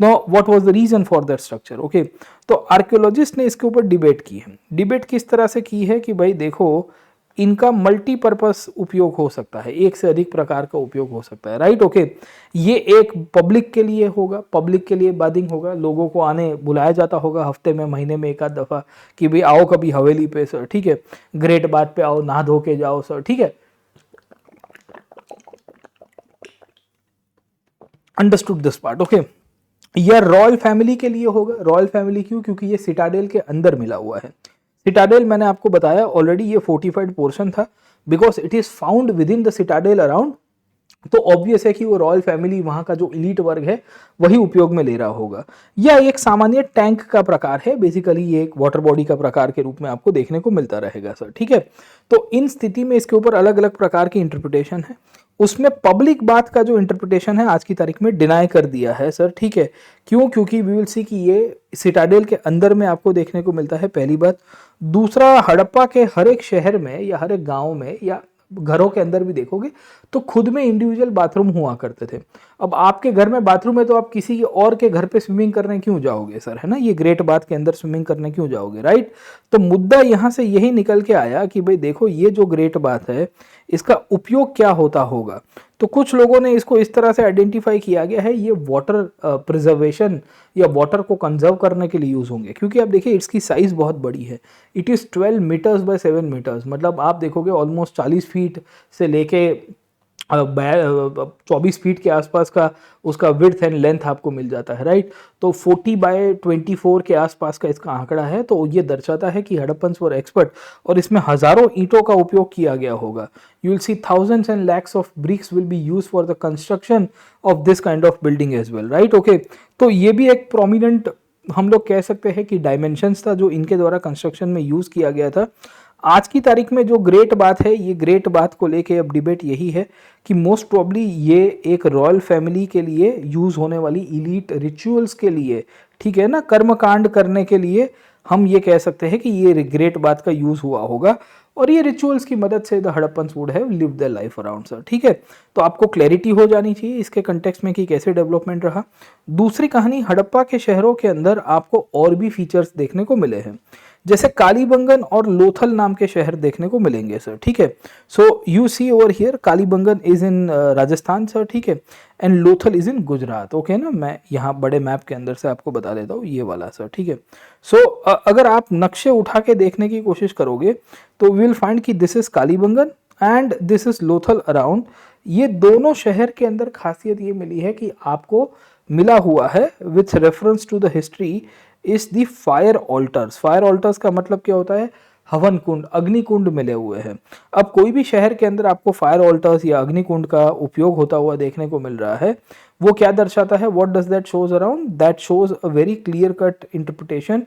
Know what was the reason for that structure, okay. तो आर्कियोलॉजिस्ट ने इसके ऊपर डिबेट की है। डिबेट किस तरह से की है कि भाई देखो इनका मल्टीपर्पस उपयोग हो सकता है, एक से अधिक प्रकार का उपयोग हो सकता है, राइट, ओके। ये एक पब्लिक के लिए होगा, पब्लिक के लिए बादिंग होगा, लोगों को आने बुलाया जाता होगा हफ्ते में, महीने में एक आध दफा कि भाई आओ कभी हवेली पे सर, ठीक है, ग्रेट बात पे आओ, नहा धो के जाओ सर, ठीक है। Understood this part, okay. यह रॉयल फैमिली के लिए होगा। रॉयल फैमिली क्यों? क्योंकि ये सिटाडेल के अंदर मिला हुआ है। सिटाडेल मैंने आपको बताया ऑलरेडी, ये फोर्टिफाइड पोर्शन था because it is found with in the Citadel around. तो ऑब्वियस है कि वो रॉयल फैमिली, वहां का जो इलीट वर्ग है वही उपयोग में ले रहा होगा। यह एक सामान्य टैंक का प्रकार है, बेसिकली ये एक वाटर बॉडी का प्रकार के रूप में आपको देखने को मिलता रहेगा सर, ठीक है। तो इन स्थिति में इसके ऊपर अलग अलग प्रकार की इंटरप्रिटेशन है। उसमें पब्लिक बात का जो इंटरप्रिटेशन है आज की तारीख में डिनाई कर दिया है सर, ठीक है। क्यों? क्योंकि वी विल सी कि ये सिटाडेल के अंदर में आपको देखने को मिलता है, पहली बात। दूसरा, हड़प्पा के हर एक शहर में या हर एक गांव में या घरों के अंदर भी देखोगे तो खुद में इंडिविजुअल बाथरूम हुआ करते थे। अब आपके घर में बाथरूम है तो आप किसी और के घर पे स्विमिंग करने क्यों जाओगे सर, है ना, ये ग्रेट बाथ के अंदर स्विमिंग करने क्यों जाओगे, राइट। तो मुद्दा यहाँ से यही निकल के आया कि भाई देखो ये जो ग्रेट बाथ है इसका उपयोग क्या होता होगा। तो कुछ लोगों ने इसको इस तरह से आइडेंटिफाई किया गया है, ये वाटर प्रिजर्वेशन या वाटर को कंजर्व करने के लिए यूज होंगे, क्योंकि आप देखिए इसकी साइज बहुत बड़ी है। It is 12 metres by 7 metres, मतलब आप देखोगे ऑलमोस्ट 40 फीट से लेके 24 फीट के आसपास का उसका विड्थ एंड लेंथ आपको मिल जाता है, राइट। तो 40 बाय 24 के आसपास का इसका आंकड़ा है, तो ये दर्शाता है कि हड़प्पन्स वर एक्सपर्ट और इसमें हजारों ईंटों का उपयोग किया गया होगा। You will see thousands and lakhs of bricks will be used for the construction of this kind of building as well, right. Okay, तो ये भी एक प्रोमिनेंट हम लोग कह सकते हैं कि डायमेंशंस था जो इनके द्वारा कंस्ट्रक्शन में यूज किया गया था। आज की तारीख में जो ग्रेट बात है, ये ग्रेट बात को लेके अब डिबेट यही है कि मोस्ट प्रॉब्ली ये एक रॉयल फैमिली के लिए यूज होने वाली इलीट रिचुअल्स के लिए, ठीक है ना, कर्मकांड करने के लिए हम ये कह सकते हैं कि ये ग्रेट बात का यूज हुआ होगा और ये रिचुअल्स की मदद से the Harappans would have lived their life around sir, ठीक है। तो आपको क्लैरिटी हो जानी चाहिए इसके कंटेक्स्ट में कि कैसे डेवलपमेंट रहा। दूसरी कहानी, हड़प्पा के शहरों के अंदर आपको और भी फीचर्स देखने को मिले हैं, जैसे कालीबंगन और लोथल नाम के शहर देखने को मिलेंगे सर, ठीक है। So you see over here Kalibangan is in Rajasthan sir, ठीक है, and Lothal is in Gujarat, okay ना। मैं यहाँ बड़े मैप के अंदर से आपको बता देता हूँ ये वाला सर, ठीक है। सो अगर आप नक्शे उठा के देखने की कोशिश करोगे तो विल फाइंड कि this is Kalibangan and this is Lothal around. ये दोनों शहर के अंदर खासियत ये मिली है कि आपको मिला हुआ है with reference to the history is the fire altars. Fire altars का मतलब क्या होता है, हवन कुंड, अग्नि कुंड मिले हुए हैं। अब कोई भी शहर के अंदर आपको फायर ऑल्टर्स या अग्नि कुंड का उपयोग होता हुआ देखने को मिल रहा है, वो क्या दर्शाता है, what does that shows around, that shows a very clear cut interpretation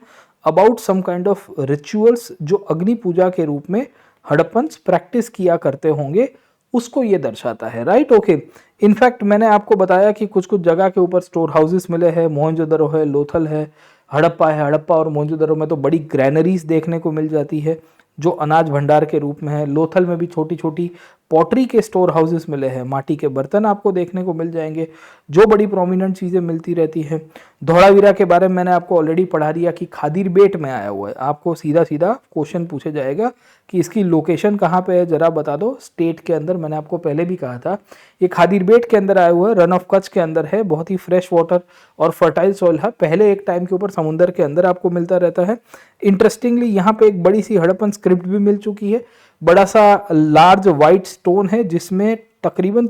about some kind of rituals जो अग्नि पूजा के रूप में हड़प्पन्स प्रैक्टिस किया करते होंगे, उसको ये दर्शाता है, राइट। ओके, इनफैक्ट मैंने आपको बताया कि कुछ कुछ जगह के ऊपर स्टोर हाउसेस मिले हैं, मोहनजोदड़ो है, लोथल है, हड़प्पा है। हड़प्पा और मोहनजोदड़ो में तो बड़ी ग्रैनरीज देखने को मिल जाती है जो अनाज भंडार के रूप में है। लोथल में भी छोटी छोटी पॉटरी के स्टोर हाउसेस मिले हैं, माटी के बर्तन आपको देखने को मिल जाएंगे, जो बड़ी प्रोमिनेंट चीज़ें मिलती रहती हैं। धौलावीरा के बारे में मैंने आपको ऑलरेडी पढ़ा दिया कि खादीर बेट में आया हुआ है। आपको सीधा सीधा क्वेश्चन पूछा जाएगा कि इसकी लोकेशन कहाँ पे है, जरा बता दो स्टेट के अंदर। मैंने आपको पहले भी कहा था ये खादीर बेट के अंदर आया हुआ है, रन ऑफ कच्छ के अंदर है, बहुत ही फ्रेश वाटर और फर्टाइल सॉइल है, पहले एक टाइम के ऊपर समुद्र के अंदर आपको मिलता रहता है। इंटरेस्टिंगली यहाँ पे एक बड़ी सी हड़प्पन स्क्रिप्ट भी मिल चुकी है, बड़ा सा लार्ज वाइट स्टोन है जिसमें तकरीबन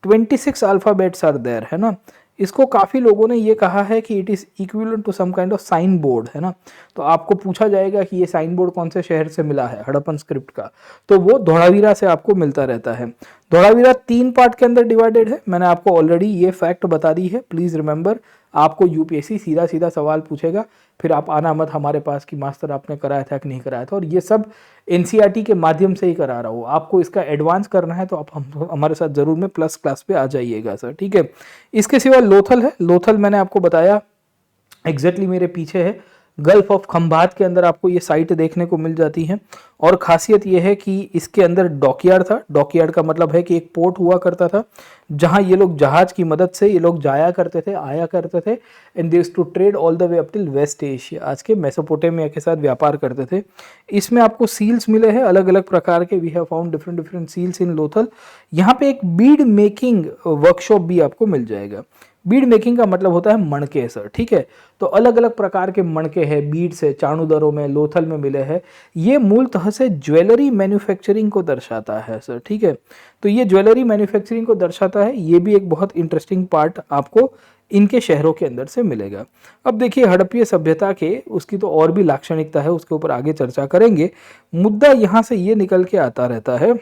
26 अल्फाबेट्स आर देयर, है ना। इसको काफ़ी लोगों ने ये कहा है कि it is equivalent to some kind of sign board, है ना। तो आपको पूछा जाएगा कि ये साइन बोर्ड कौन से शहर से मिला है हड़प्पन स्क्रिप्ट का, तो वो धौलावीरा से आपको मिलता रहता है। धौलावीरा 3 पार्ट के अंदर डिवाइडेड है, मैंने आपको ऑलरेडी ये फैक्ट बता दी है। प्लीज़ रिमेंबर, आपको यूपीएससी सीधा सीधा सवाल पूछेगा, फिर आप आना मत हमारे पास कि मास्टर आपने कराया था कि नहीं कराया था, और ये सब एनसीईआरटी के माध्यम से ही करा रहा हूँ। आपको इसका एडवांस करना है तो आप हमारे साथ जरूर में प्लस क्लास पे आ जाइएगा सर, ठीक है। इसके सिवा लोथल है, लोथल मैंने आपको बताया एग्जैक्टली मेरे पीछे है, गल्फ ऑफ खंभात के अंदर आपको ये साइट देखने को मिल जाती है। और खासियत ये है कि इसके अंदर डॉकयार्ड था। डॉकयार्ड का मतलब है कि एक पोर्ट हुआ करता था जहां ये लोग जहाज की मदद से ये लोग जाया करते थे, आया करते थे, and they used to trade all the way up till West Asia, आज के मेसोपोटामिया के साथ व्यापार करते थे। इसमें आपको सील्स मिले हैं अलग अलग प्रकार के, we have found different different seals in Lothal. यहाँ पे एक बीड मेकिंग वर्कशॉप भी आपको मिल जाएगा। बीड मेकिंग का मतलब होता है मणके सर, ठीक है। तो अलग अलग प्रकार के मणके हैं, बीड से चाणूदरों में, लोथल में मिले हैं। ये मूलतः से ज्वेलरी मैन्युफैक्चरिंग को दर्शाता है सर, ठीक है। तो ये ज्वेलरी मैन्युफैक्चरिंग को दर्शाता है, ये भी एक बहुत इंटरेस्टिंग पार्ट आपको इनके शहरों के अंदर से मिलेगा। अब देखिए हड़प्पीय सभ्यता के उसकी तो और भी लाक्षणिकता है, उसके ऊपर आगे चर्चा करेंगे। मुद्दा यहाँ से ये निकल के आता रहता है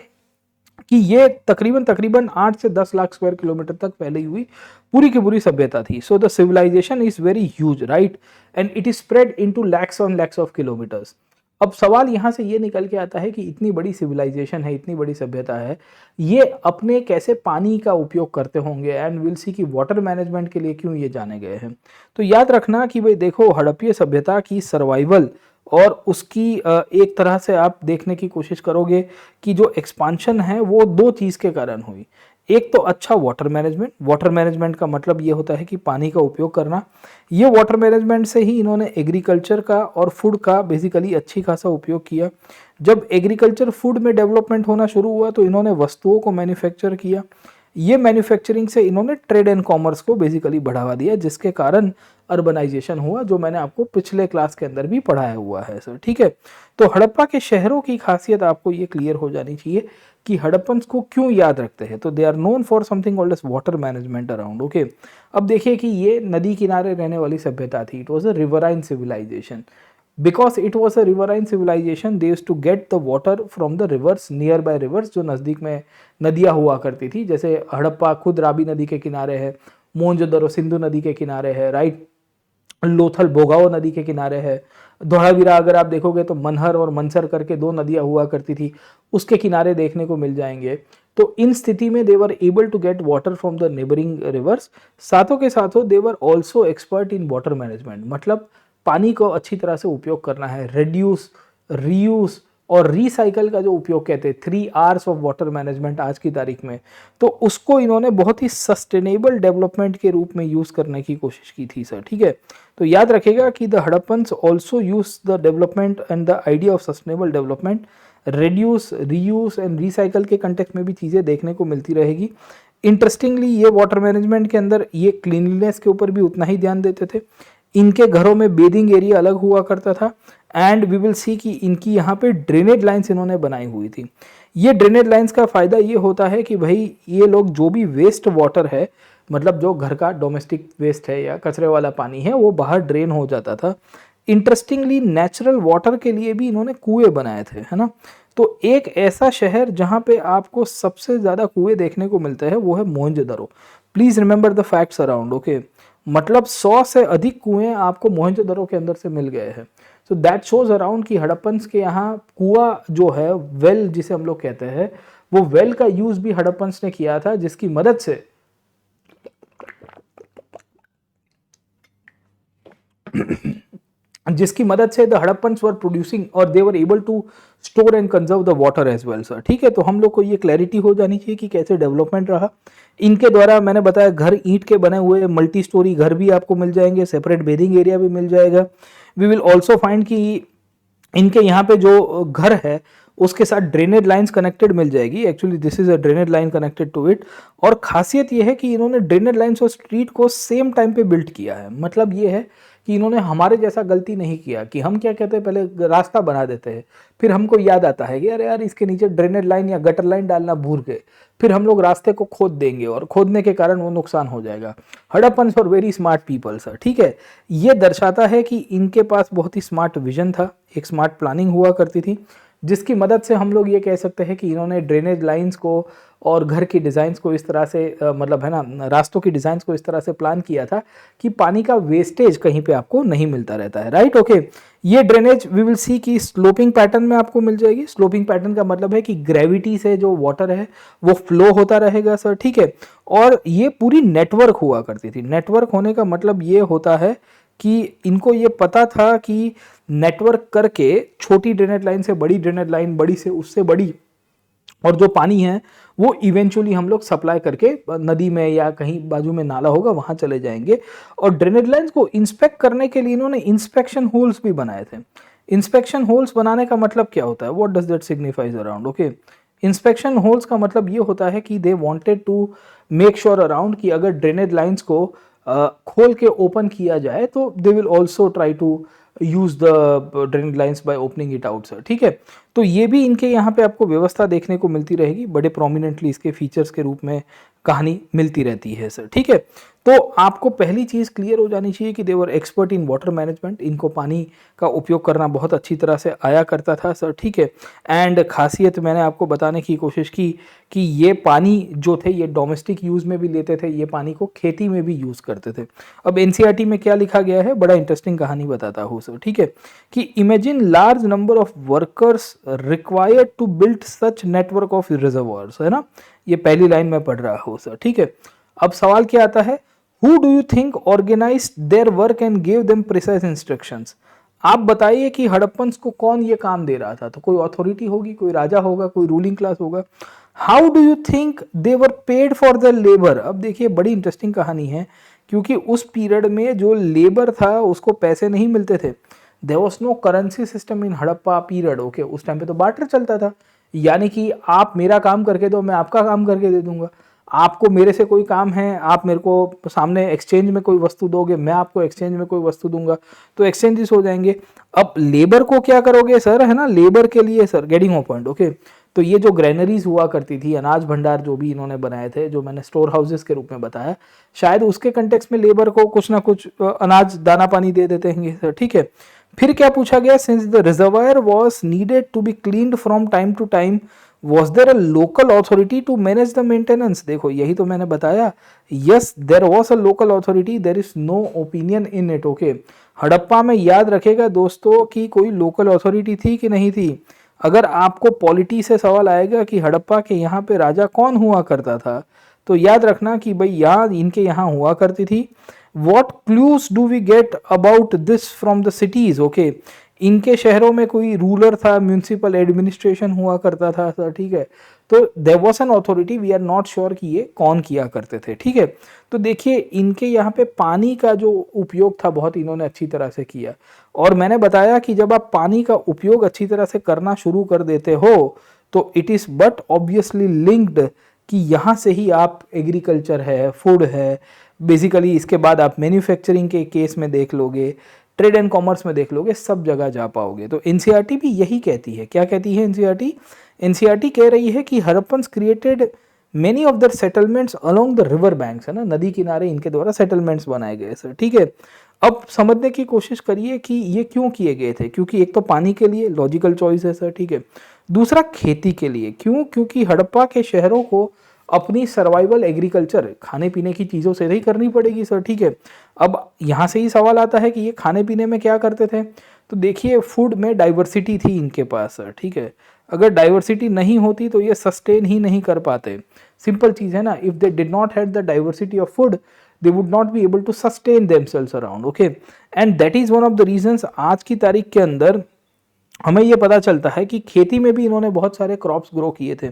कि ये तकरीबन 8 से 10 लाख स्क्वायर किलोमीटर तक फैली हुई पूरी की पूरी सभ्यता थी। So the civilisation is very huge, right, and it is spread into lakhs on lakhs of kilometres. अब सवाल यहाँ से ये निकल के आता है कि इतनी बड़ी सिविलाइजेशन है, इतनी बड़ी सभ्यता है, ये अपने कैसे पानी का उपयोग करते होंगे, एंड विल सी कि वाटर मैनेजमेंट के लिए क्यों ये जाने गए हैं। तो याद रखना कि भाई देखो हड़प्पीय सभ्यता की सर्वाइवल और उसकी एक तरह से आप देखने की कोशिश करोगे कि जो एक्सपांशन है वो 2 चीज़ के कारण हुई। एक तो अच्छा वाटर मैनेजमेंट का मतलब ये होता है कि पानी का उपयोग करना। ये वाटर मैनेजमेंट से ही इन्होंने एग्रीकल्चर का और फूड का बेसिकली अच्छी खासा उपयोग किया। जब एग्रीकल्चर फूड में डेवलपमेंट होना शुरू हुआ तो इन्होंने वस्तुओं को मैन्युफैक्चर किया। ये मैन्युफैक्चरिंग से इन्होंने ट्रेड एंड कॉमर्स को बेसिकली बढ़ावा दिया, जिसके कारण अर्बनाइजेशन हुआ, जो मैंने आपको पिछले क्लास के अंदर भी पढ़ाया हुआ है सर। ठीक है, तो हड़प्पा के शहरों की खासियत आपको ये क्लियर हो जानी चाहिए कि हड़प्पन्स को क्यों याद रखते हैं। तो they are known for something called as water management around. Okay, अब देखिए कि ये नदी किनारे रहने वाली सभ्यता थी। It was a riverine civilisation. Because it was a riverine civilisation, they used to get the water from the rivers, near by rivers, जो नज़दीक में नदियाँ हुआ करती थी। जैसे हड़प्पा खुद राबी नदी के किनारे है, मोहनजोदड़ो सिंधु नदी के किनारे है, राइट, लोथल भोगाओ नदी के किनारे है, धोलावीरा अगर आप देखोगे तो मनहर और मनसर करके दो नदियां हुआ करती थी, उसके किनारे देखने को मिल जाएंगे। तो इन स्थिति में they were able to get water from the neighbouring rivers. साथों के साथों they were also expert in water management, मतलब पानी को अच्छी तरह से उपयोग करना है, रिड्यूस, रीयूज और रिसाइकल का जो उपयोग कहते हैं, 3 R's ऑफ वाटर मैनेजमेंट आज की तारीख में, तो उसको इन्होंने बहुत ही सस्टेनेबल डेवलपमेंट के रूप में यूज करने की कोशिश की थी सर। ठीक है, तो याद रखेगा कि the Harappans also use the development and the idea of sustainable development, reduce, reuse and recycle के कंटेक्स्ट में भी चीज़ें देखने को मिलती रहेगी। इंटरेस्टिंगली ये वाटर मैनेजमेंट के अंदर ये क्लीनलीनेस के ऊपर भी उतना ही ध्यान देते थे। इनके घरों में बेदिंग एरिया अलग हुआ करता था। एंड वी विल सी कि इनकी यहाँ पे ड्रेनेज लाइंस इन्होंने बनाई हुई थी। ये ड्रेनेज लाइंस का फ़ायदा ये होता है कि भाई ये लोग जो भी वेस्ट वाटर है, मतलब जो घर का डोमेस्टिक वेस्ट है या कचरे वाला पानी है, वो बाहर ड्रेन हो जाता था। इंटरेस्टिंगली नेचुरल वाटर के लिए भी इन्होंने कुएं बनाए थे, है ना। तो एक ऐसा शहर जहाँ पे आपको सबसे ज़्यादा कुएं देखने को मिलते हैं वो है Mohenjodaro. Please remember the facts around. Okay, मतलब 100 से अधिक कुएं आपको मोहनजोदड़ो के अंदर से मिल गए हैं। सो दैट शोज अराउंड कि हड़प्पन्स के यहाँ कुआं जो है, वेल जिसे हम लोग कहते हैं, वो वेल का यूज भी हड़प्पन्स ने किया था, जिसकी मदद से द हड़प्पन्स वर प्रोड्यूसिंग और they were able to store and conserve the water as well sir. ठीक है, तो हम लोग को ये क्लैरिटी हो जानी चाहिए कि कैसे डेवलपमेंट रहा। इनके द्वारा मैंने बताया घर ईंट के बने हुए मल्टी स्टोरी घर भी आपको मिल जाएंगे, सेपरेट बेदिंग एरिया भी मिल जाएगा। वी विल ऑल्सो फाइंड कि इनके यहाँ पे जो घर है उसके साथ ड्रेनेज लाइंस कनेक्टेड मिल जाएगी। Actually this is a drainage line connected to it. और खासियत ये है कि इन्होंने ड्रेनेज लाइंस और स्ट्रीट को सेम टाइम पे बिल्ड किया है। मतलब ये है कि इन्होंने हमारे जैसा गलती नहीं किया कि हम क्या कहते हैं, पहले रास्ता बना देते हैं, फिर हमको याद आता है कि अरे यार इसके नीचे ड्रेनेज लाइन या गटर लाइन डालना भूल गए, फिर हम लोग रास्ते को खोद देंगे और खोदने के कारण वो नुकसान हो जाएगा। Harappans for very smart people sir. ठीक है, ये दर्शाता है कि इनके पास बहुत ही स्मार्ट विजन था, एक स्मार्ट प्लानिंग हुआ करती थी, जिसकी मदद से हम लोग ये कह सकते हैं कि इन्होंने ड्रेनेज लाइंस को और घर की डिज़ाइंस को इस तरह से मतलब है ना, रास्तों की डिज़ाइंस को इस तरह से प्लान किया था कि पानी का वेस्टेज कहीं पे आपको नहीं मिलता रहता है, राइट। ओके, ये ड्रेनेज वी विल सी कि स्लोपिंग पैटर्न में आपको मिल जाएगी। स्लोपिंग पैटर्न का मतलब है कि ग्रेविटी से जो वाटर है वो फ्लो होता रहेगा सर। ठीक है, और ये पूरी नेटवर्क हुआ करती थी। नेटवर्क होने का मतलब ये होता है कि इनको ये पता था कि नेटवर्क करके छोटी ड्रेनेज लाइन से बड़ी ड्रेनेज लाइन, बड़ी से उससे बड़ी, और जो पानी है वो इवेंचुअली हम लोग सप्लाई करके नदी में या कहीं बाजू में नाला होगा वहां चले जाएंगे। और ड्रेनेज लाइंस को इंस्पेक्ट करने के लिए इन्होंने इंस्पेक्शन होल्स भी बनाए थे। इंस्पेक्शन होल्स बनाने का मतलब क्या होता है, what does that signifies around. Okay, inspection holes का मतलब ये होता है कि they wanted to make sure around कि अगर ड्रेनेज लाइंस को खोल के ओपन किया जाए तो they will also try to use the drainage lines by opening it out sir. ठीक है, तो ये भी इनके यहाँ पे आपको व्यवस्था देखने को मिलती रहेगी, बड़े प्रोमिनेंटली इसके फीचर्स के रूप में कहानी मिलती रहती है सर। ठीक है, तो आपको पहली चीज़ क्लियर हो जानी चाहिए कि देवर एक्सपर्ट इन वाटर मैनेजमेंट, इनको पानी का उपयोग करना बहुत अच्छी तरह से आया करता था सर। ठीक है, एंड खासियत मैंने आपको बताने की कोशिश की कि ये पानी जो थे ये डोमेस्टिक यूज़ में भी लेते थे, ये पानी को खेती में भी यूज़ करते थे। अब एनसीईआरटी में क्या लिखा गया है, बड़ा इंटरेस्टिंग कहानी बताता हूँ सर। ठीक है, कि imagine large number of workers required to build such network of reservoirs, है ना, ये पहली लाइन में पढ़ रहा हूँ सर। ठीक है, अब सवाल क्या आता है, who do you think organised their work and give them precise instructions. आप बताइए कि हड़प्पन्स को कौन ये काम दे रहा था। तो कोई अथॉरिटी होगी, कोई राजा होगा, कोई रूलिंग क्लास होगा। How do you think they were paid for the labour? अब देखिए बड़ी इंटरेस्टिंग कहानी है, क्योंकि उस पीरियड में जो लेबर था उसको पैसे नहीं मिलते थे। There was no currency system in Harappa period, okay. उस टाइम पे तो बार्टर चलता था, यानी कि आप मेरा काम करके दो, मैं आपका काम करके दे दूंगा। आपको मेरे से कोई काम है, आप मेरे को सामने एक्सचेंज में कोई वस्तु दोगे, मैं आपको एक्सचेंज में कोई वस्तु दूंगा, तो एक्सचेंजेस हो जाएंगे। अब लेबर को क्या करोगे सर, है ना, लेबर के लिए sir, getting of point, okay. तो ये जो ग्रेनरीज हुआ करती थी, अनाज भंडार जो भी इन्होंने बनाए थे, जो मैंने स्टोर हाउसेस के रूप में बताया, शायद उसके कंटेक्स्ट में लेबर को कुछ ना कुछ अनाज दाना पानी दे देते हैं सर, ठीक है। फिर क्या पूछा गया, since the reservoir was needed to be cleaned from time to time, was there a local authority to manage the maintenance? देखो यही तो मैंने बताया, yes there was a local authority, there is no opinion in it, okay. Harappa में याद रखेगा दोस्तों कि कोई लोकल अथॉरिटी थी कि नहीं थी। अगर आपको पॉलिटी से सवाल आएगा कि हड़प्पा के यहाँ पे राजा कौन हुआ करता था, तो याद रखना कि भाई यहाँ इनके यहाँ हुआ करती थी। What clues do we get about this from the cities, okay. इनके शहरों में कोई रूलर था, म्यूनिसिपल एडमिनिस्ट्रेशन हुआ करता था सर, ठीक है। तो there was an authority, we are not sure कि ये कौन किया करते थे, ठीक है। तो देखिए इनके यहाँ पे पानी का जो उपयोग था बहुत इन्होंने अच्छी तरह से किया, और मैंने बताया कि जब आप पानी का उपयोग अच्छी तरह से करना शुरू कर देते हो तो it is but obviously linked कि यहाँ से ही आप एग्रीकल्चर है, फूड है, बेसिकली इसके बाद आप मैन्युफैक्चरिंग के केस में देख लोगे, ट्रेड एंड कॉमर्स में देख लोगे, सब जगह जा पाओगे। तो एनसीईआरटी भी यही कहती है। क्या कहती है एनसीईआरटी? एनसीईआरटी कह रही है कि Harappans created many of the settlements along the river banks, है ना, नदी किनारे इनके द्वारा सेटलमेंट्स बनाए गए सर, ठीक है। अब समझने की कोशिश करिए कि ये क्यों किए गए थे। क्योंकि एक तो पानी के लिए, लॉजिकल चॉइस है सर, ठीक है। दूसरा खेती के लिए, क्यों? क्योंकि हड़प्पा के शहरों को अपनी सर्वाइवल एग्रीकल्चर, खाने पीने की चीज़ों से ही करनी पड़ेगी सर, ठीक है। अब यहाँ से ही सवाल आता है कि ये खाने पीने में क्या करते थे। तो देखिए फूड में डाइवर्सिटी थी इनके पास सर, ठीक है। अगर डाइवर्सिटी नहीं होती तो ये सस्टेन ही नहीं कर पाते। सिंपल चीज़ है ना, if they did not have the diversity of food they would not be able to sustain themselves around, okay, and that is one of the reasons आज की तारीख के अंदर हमें ये पता चलता है कि खेती में भी इन्होंने बहुत सारे क्रॉप्स ग्रो किए थे।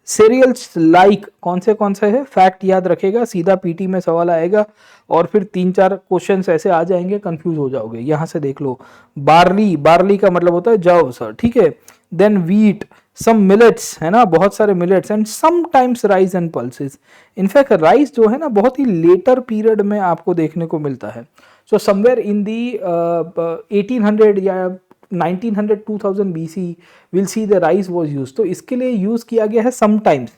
सीरियल्स लाइक कौन से है, फैक्ट याद रखेगा, सीधा पीटी में सवाल आएगा और फिर 3-4 क्वेश्चंस ऐसे आ जाएंगे, कंफ्यूज हो जाओगे। यहाँ से देख लो, बार्ली, बार्ली का मतलब होता है जौ सर, ठीक है। देन वीट, सम मिलेट्स, है ना, बहुत सारे millets, and sometimes rice and pulses. In fact rice जो है ना बहुत ही लेटर पीरियड में आपको देखने को मिलता है। सो समवेयर इन दी 1800 या 1900 2000 BC will see the rice was use. तो इसके लिए यूज किया गया है समटाइम्स,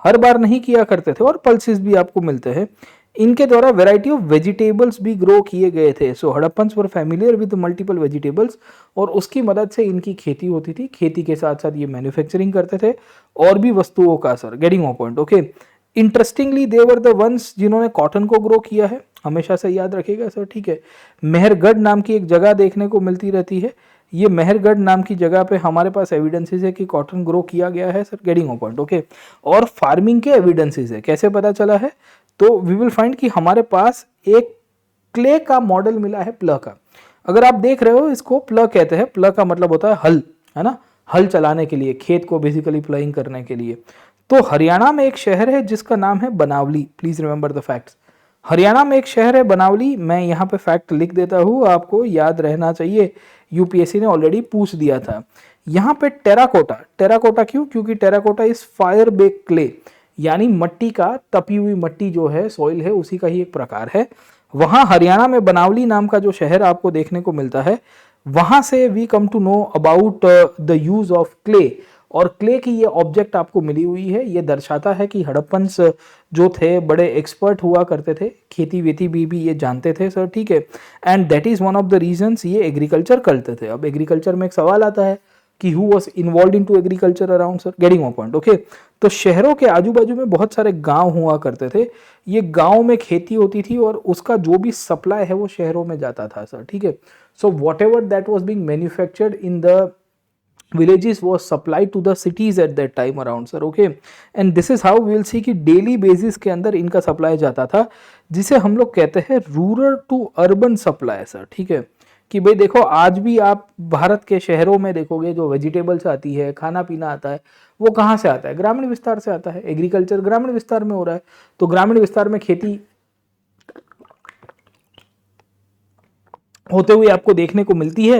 हर बार नहीं किया करते थे। और पल्सेस भी आपको मिलते हैं। इनके द्वारा वैरायटी ऑफ वेजिटेबल्स भी ग्रो किए गए थे। सो Harappans were familiar with multiple vegetables, और उसकी मदद से इनकी खेती होती थी। खेती के साथ साथ ये मैन्युफैक्चरिंग करते थे और भी वस्तुओं का sir, getting of point, okay. Interestingly they were the ones जिन्होंने कॉटन को ग्रो किया है, हमेशा से याद रखेगा सर, ठीक है। मेहरगढ़ नाम की एक जगह देखने को मिलती रहती है। ये मेहरगढ़ नाम की जगह पे हमारे पास एविडेंसेस है कि कॉटन ग्रो किया गया है sir, getting of point, okay. और फार्मिंग के एविडेंसेस है। कैसे पता चला है? तो वी विल फाइंड कि हमारे पास एक क्ले का मॉडल मिला है, प्ल का। अगर आप देख रहे हो इसको, प्ल कहते हैं। प्ल का मतलब होता है हल, है ना, हल चलाने के लिए, खेत को बेसिकली प्लाइंग करने के लिए। तो हरियाणा में एक शहर है जिसका नाम है Banawali. Please remember the facts. Haryana में एक शहर है बनावली। मैं यहाँ पे फैक्ट लिख देता हूँ, आपको याद रहना चाहिए, यूपीएससी ने ऑलरेडी पूछ दिया था। यहाँ पे टेराकोटा, टेराकोटा क्यों? क्योंकि terracotta is fire bake clay, यानी मट्टी का, तपी हुई मट्टी जो है, सॉइल है, उसी का ही एक प्रकार है। वहाँ हरियाणा में बनावली नाम का जो शहर आपको देखने को मिलता है, वहाँ से we come to know about the use of clay. और क्ले की ये ऑब्जेक्ट आपको मिली हुई है। ये दर्शाता है कि हड़प्पन्स जो थे बड़े एक्सपर्ट हुआ करते थे, खेती वेती भी ये जानते थे सर, ठीक है। And that is one of the reasons ये एग्रीकल्चर करते थे। अब एग्रीकल्चर में एक सवाल आता है कि who was involved into agriculture around sir, getting of point, okay. तो शहरों के आजू बाजू में बहुत सारे गांव हुआ करते थे। ये गांव में खेती होती थी और उसका जो भी सप्लाई है वो शहरों में जाता था सर, ठीक है। So what ever that was being manufactured in the villages was supplied to the cities at that time around sir, okay, and this is how we will see कि daily basis के अंदर इनका supply जाता था, जिसे हम लोग कहते हैं rural to urban supply sir, ठीक है। कि भाई देखो आज भी आप भारत के शहरों में देखोगे जो वेजिटेबल्स आती है, खाना पीना आता है, वो कहाँ से आता है? ग्रामीण विस्तार से आता है। एग्रीकल्चर ग्रामीण विस्तार में हो रहा है, तो ग्रामीण विस्तार में खेती होते हुए आपको देखने को मिलती है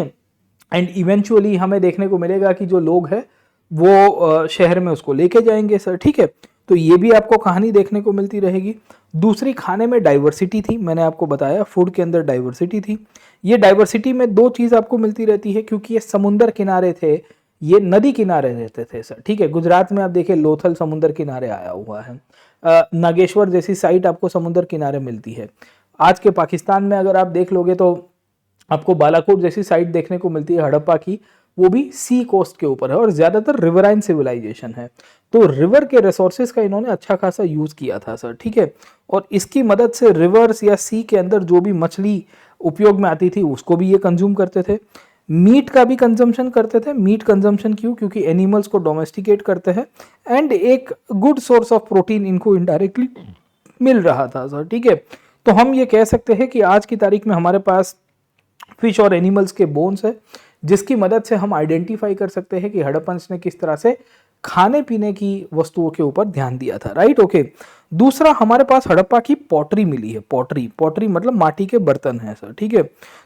एंड इवेंचुअली हमें देखने को मिलेगा कि जो लोग हैं वो शहर में उसको लेके जाएंगे सर, ठीक है। तो ये भी आपको कहानी देखने को मिलती रहेगी। दूसरी, खाने में डाइवर्सिटी थी, मैंने आपको बताया फूड के अंदर डाइवर्सिटी थी। ये डाइवर्सिटी में दो चीज आपको मिलती रहती है, क्योंकि ये समुंदर किनारे थे, ये नदी किनारे रहते थे सर, ठीक है। गुजरात में आप देखिए लोथल समुंदर किनारे आया हुआ है, नागेश्वर जैसी साइट आपको समुंदर किनारे मिलती है। आज के पाकिस्तान में अगर आप देख लोगे तो आपको बालाकोट जैसी साइट देखने को मिलती है हड़प्पा की, वो भी सी कोस्ट के ऊपर है और ज्यादातर रिवराइन सिविलाइजेशन है। तो रिवर के रिसोर्सेज का इन्होंने अच्छा खासा यूज किया था सर, ठीक है। और इसकी मदद से रिवर्स या सी के अंदर जो भी मछली उपयोग में आती थी उसको भी ये कंज्यूम करते थे। मीट का भी कंजम्पशन करते थे। मीट कंजम्पशन क्यों? क्योंकि एनिमल्स को डोमेस्टिकेट करते हैं एंड एक गुड सोर्स ऑफ प्रोटीन इनको इनडायरेक्टली मिल रहा था सर, ठीक है। तो हम ये कह सकते हैं कि आज की तारीख में हमारे पास फिश और एनिमल्स के बोन्स है, जिसकी मदद से हम आइडेंटिफाई कर सकते हैं कि हड़प्पन्स ने किस तरह से खाने पीने की वस्तुओं के ऊपर ध्यान दिया था, राइट, ओके। दूसरा, हमारे पास हड़प्पा की पॉटरी मिली है। पॉटरी मतलब माटी के बर्तन है सर, ठीक है।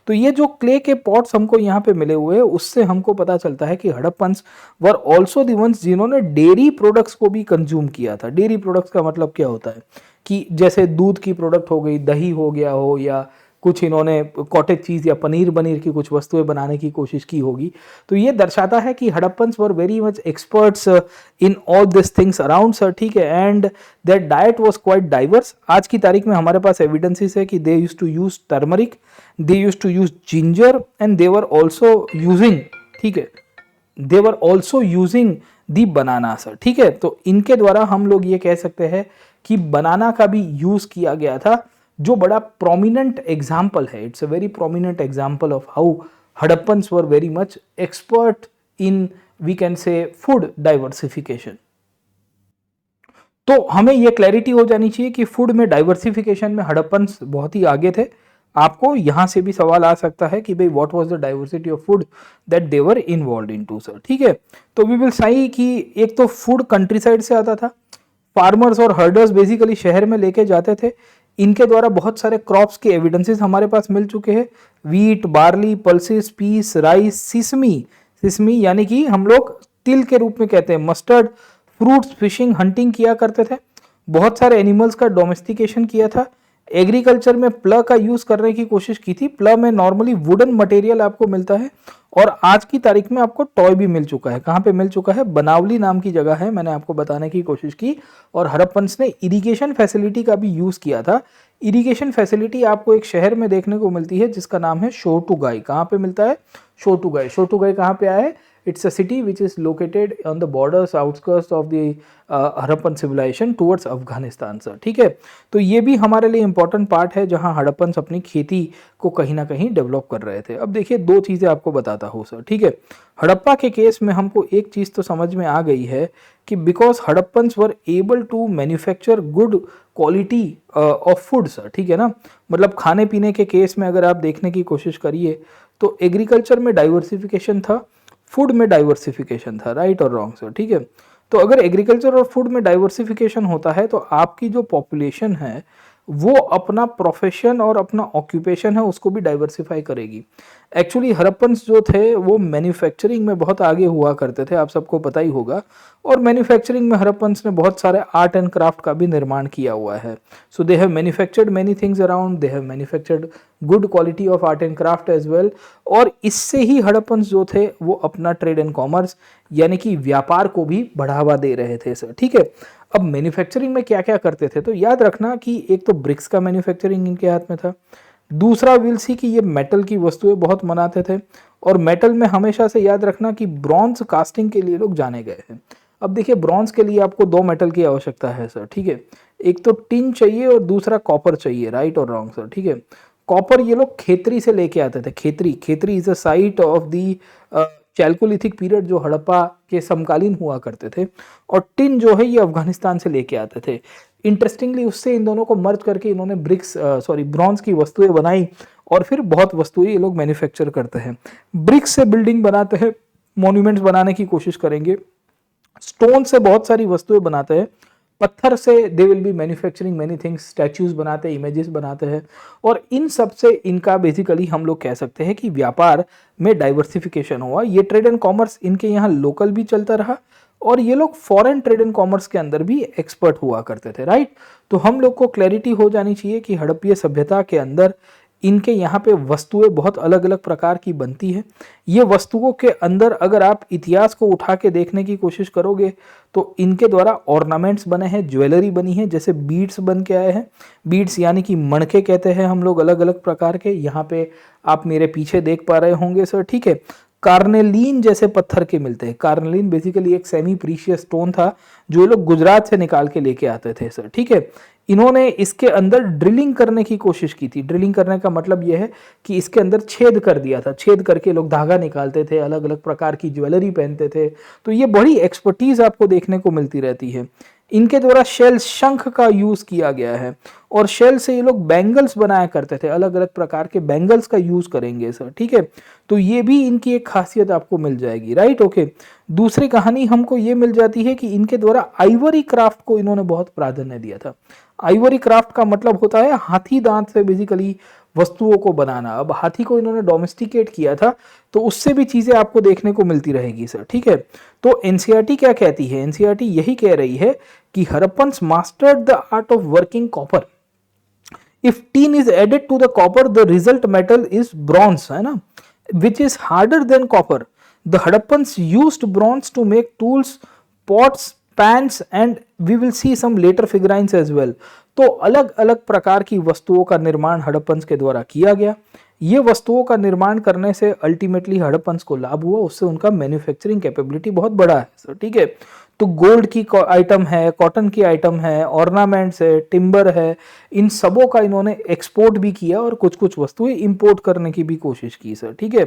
तो ये जो क्ले के पॉट्स हमको यहाँ पे मिले हुए हैं, उससे हमको पता चलता है कि Harappans were also the ones जिन्होंने डेयरी प्रोडक्ट्स को भी कंज्यूम किया था। डेयरी प्रोडक्ट्स का मतलब क्या होता है कि जैसे दूध की प्रोडक्ट हो गई, दही हो गया हो, या कुछ इन्होंने कॉटेज चीज या पनीर की कुछ वस्तुएं बनाने की कोशिश की होगी। तो ये दर्शाता है कि Harappans were very much experts in all this things around sir, ठीक है। And their diet was quite diverse. आज की तारीख में हमारे पास एविडेंसेस है कि they used to use turmeric, they used to use ginger and they were also using, ठीक है, they were also using the banana sir, ठीक है। तो इनके द्वारा हम लोग ये कह सकते हैं कि बनाना का भी यूज किया गया था, जो बड़ा प्रोमिनेंट एग्जाम्पल है। It's a very prominent example of how Harappans were very much expert in, we can say, food diversification. तो हमें यह क्लैरिटी हो जानी चाहिए कि फूड में डाइवर्सिफिकेशन में हड़प्पन्स बहुत ही आगे थे। आपको यहां से भी सवाल आ सकता है कि भाई what was the diversity of food that they were involved into sir, ठीक है। तो वी विल सी कि एक तो फूड कंट्री साइड से आता था, फार्मर्स और हर्डर्स बेसिकली शहर में लेके जाते थे। इनके द्वारा बहुत सारे क्रॉप्स के एविडेंसेस हमारे पास मिल चुके हैं। Wheat, barley, pulses, peas, rice, sesame यानी कि हम लोग तिल के रूप में कहते हैं, मस्टर्ड, फ्रूट्स, फिशिंग, हंटिंग किया करते थे। बहुत सारे एनिमल्स का डोमेस्टिकेशन किया था। एग्रीकल्चर में प्लग का यूज करने की कोशिश की थी। प्लग में नॉर्मली वुडन मटेरियल आपको मिलता है और आज की तारीख में आपको टॉय भी मिल चुका है। कहाँ पे मिल चुका है? बनावली नाम की जगह है, मैंने आपको बताने की कोशिश की। और हड़प्पन्स ने इरिगेशन फैसिलिटी का भी यूज किया था। इरिगेशन फैसिलिटी आपको एक शहर में देखने को मिलती है जिसका नाम है शोटुगाई। कहाँ पे मिलता है? शोटुगाई। शोटुगाई कहाँ पे आया है? It's a city which is located on the borders, outskirts of the Harappan civilisation towards Afghanistan sir, ठीक है। तो ये भी हमारे लिए इंपॉर्टेंट पार्ट है जहां हड़प्पन्स अपनी खेती को कहीं ना कहीं डेवलप कर रहे थे। अब देखिए दो चीज़ें आपको बताता हूँ सर, ठीक है। हड़प्पा के केस में हमको एक चीज़ तो समझ में आ गई है कि because Harappans were able to manufacture good quality of food sir, ठीक है ना। मतलब खाने पीने के केस में अगर आप देखने की कोशिश करिए तो एग्रीकल्चर में डाइवर्सिफिकेशन था, फूड में डाइवर्सिफिकेशन था, राइट और रॉन्ग सर, ठीक है। तो अगर एग्रीकल्चर और फूड में डाइवर्सिफिकेशन होता है तो आपकी जो पॉपुलेशन है वो अपना प्रोफेशन और अपना ऑक्यूपेशन है उसको भी डाइवर्सिफाई करेगी। एक्चुअली हड़प्पन्स जो थे वो मैन्युफैक्चरिंग में बहुत आगे हुआ करते थे, आप सबको पता ही होगा। और मैन्युफैक्चरिंग में हड़प्पन्स ने बहुत सारे आर्ट एंड क्राफ्ट का भी निर्माण किया हुआ है। So they have manufactured many things around, they have manufactured good quality of art and craft as well. और इससे ही हड़प्पन्स जो थे वो अपना ट्रेड एंड कॉमर्स यानी कि व्यापार को भी बढ़ावा दे रहे थे सर, ठीक है। अब मैन्युफैक्चरिंग में क्या क्या करते थे तो याद रखना कि एक तो ब्रिक्स का मैन्युफैक्चरिंग इनके हाथ में था। दूसरा विल सी कि ये मेटल की वस्तुएं बहुत बनाते थे। और मेटल में हमेशा से याद रखना कि ब्रॉन्ज कास्टिंग के लिए लोग जाने गए हैं। अब देखिए ब्रॉन्ज के लिए आपको दो मेटल की आवश्यकता है सर, ठीक है। एक तो टिन चाहिए और दूसरा कॉपर चाहिए, राइट और रॉन्ग सर, ठीक है। कॉपर ये लोग खेतरी से लेके आते थे। Khetri is a site of the Chalcolithic period जो हड़प्पा के समकालीन हुआ करते थे। और टिन जो है ये अफगानिस्तान से लेके आते थे। इंटरेस्टिंगली उससे इन दोनों को मर्ज करके इन्होंने ब्रॉन्ज की वस्तुएं बनाई और फिर बहुत वस्तुएं ये लोग मैन्युफैक्चर करते हैं। ब्रिक्स से बिल्डिंग बनाते हैं, मॉन्यूमेंट्स बनाने की कोशिश करेंगे। स्टोन से बहुत सारी वस्तुएं बनाते हैं। पत्थर से they will be manufacturing many things, statues बनाते हैं, इमेजेस बनाते हैं। और इन सब से इनका बेसिकली हम लोग कह सकते हैं कि व्यापार में डाइवर्सिफिकेशन हुआ। ये ट्रेड एंड कॉमर्स इनके यहाँ लोकल भी चलता रहा और ये लोग फॉरेन ट्रेड एंड कॉमर्स के अंदर भी एक्सपर्ट हुआ करते थे, राइट। तो हम लोग को क्लैरिटी हो जानी चाहिए कि हड़प्पीय सभ्यता के अंदर इनके यहाँ पे वस्तुएं बहुत अलग अलग प्रकार की बनती है। ये वस्तुओं के अंदर अगर आप इतिहास को उठा के देखने की कोशिश करोगे तो इनके द्वारा ऑर्नामेंट्स बने हैं, ज्वेलरी बनी है, जैसे बीड्स बन के आए हैं। बीड्स यानी कि मणके कहते हैं हम लोग अलग अलग प्रकार के। यहाँ पे आप मेरे पीछे देख पा रहे होंगे सर, ठीक है। कार्नेलीन जैसे पत्थर के मिलते हैं। कार्नेलीन बेसिकली एक सेमी प्रीशियस स्टोन था जो ये लोग गुजरात से निकाल के लेके आते थे सर, ठीक है। इन्होंने इसके अंदर ड्रिलिंग करने की कोशिश की थी। ड्रिलिंग करने का मतलब यह है कि इसके अंदर छेद कर दिया था, छेद करके लोग धागा निकालते थे, अलग अलग प्रकार की ज्वेलरी पहनते थे। तो ये बड़ी एक्सपर्टीज आपको देखने को मिलती रहती है। इनके द्वारा शेल, शंख का यूज किया गया है और शेल से ये लोग बैंगल्स बनाया करते थे, अलग अलग प्रकार के बैंगल्स का यूज करेंगे सर, ठीक है। तो ये भी इनकी एक खासियत आपको मिल जाएगी, राइट, ओके। दूसरी कहानी हमको ये मिल जाती है कि इनके द्वारा आइवरी क्राफ्ट को इन्होंने बहुत प्राधान्य दिया था। आइवरी क्राफ्ट का मतलब होता है हाथी दांत से बेसिकली वस्तुओं को बनाना। अब हाथी को इन्होंने डोमेस्टिकेट किया था तो उससे भी चीजें आपको देखने को मिलती रहेगी सर, ठीक है। तो एनसीईआरटी क्या कहती है? एनसीईआरटी यही कह रही है कि Harappans mastered the art of working copper. If tin is added to the copper the result metal is bronze, है ना, which is harder than copper. The Harappans used bronze to make tools, pots, pans and we will see some later figurines as well. तो अलग अलग प्रकार की वस्तुओं का निर्माण हड़प्पन्स के द्वारा किया गया। ये वस्तुओं का निर्माण करने से अल्टीमेटली हड़प्पन्स को लाभ हुआ, उससे उनका मैन्युफैक्चरिंग कैपेबिलिटी बहुत बड़ा है सर, ठीक है। तो गोल्ड की आइटम है, कॉटन की आइटम है, ऑर्नामेंट्स है, टिम्बर है, इन सबों का इन्होंने एक्सपोर्ट भी किया और कुछ कुछ वस्तुएं इंपोर्ट करने की भी कोशिश की सर, ठीक है।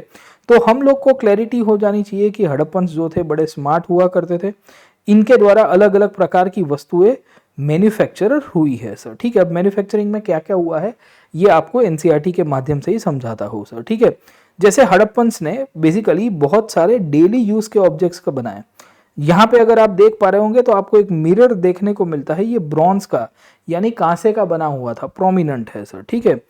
तो हम लोग को क्लैरिटी हो जानी चाहिए कि हड़प्पन्स जो थे बड़े स्मार्ट हुआ करते थे। इनके द्वारा अलग अलग प्रकार की वस्तुएं मैन्युफैक्चरर हुई है सर, ठीक है। अब मैन्युफैक्चरिंग में क्या क्या हुआ है ये आपको एनसीईआरटी के माध्यम से ही समझाता हो सर, ठीक है। जैसे हड़प्पन्स ने बेसिकली बहुत सारे डेली यूज के ऑब्जेक्ट्स का बनाए। यहाँ पे अगर आप देख पा रहे होंगे तो आपको एक मिरर देखने को मिलता है, ये ब्रॉन्ज का यानी कांसे का बना हुआ था, प्रोमिनेंट है सर, ठीक है।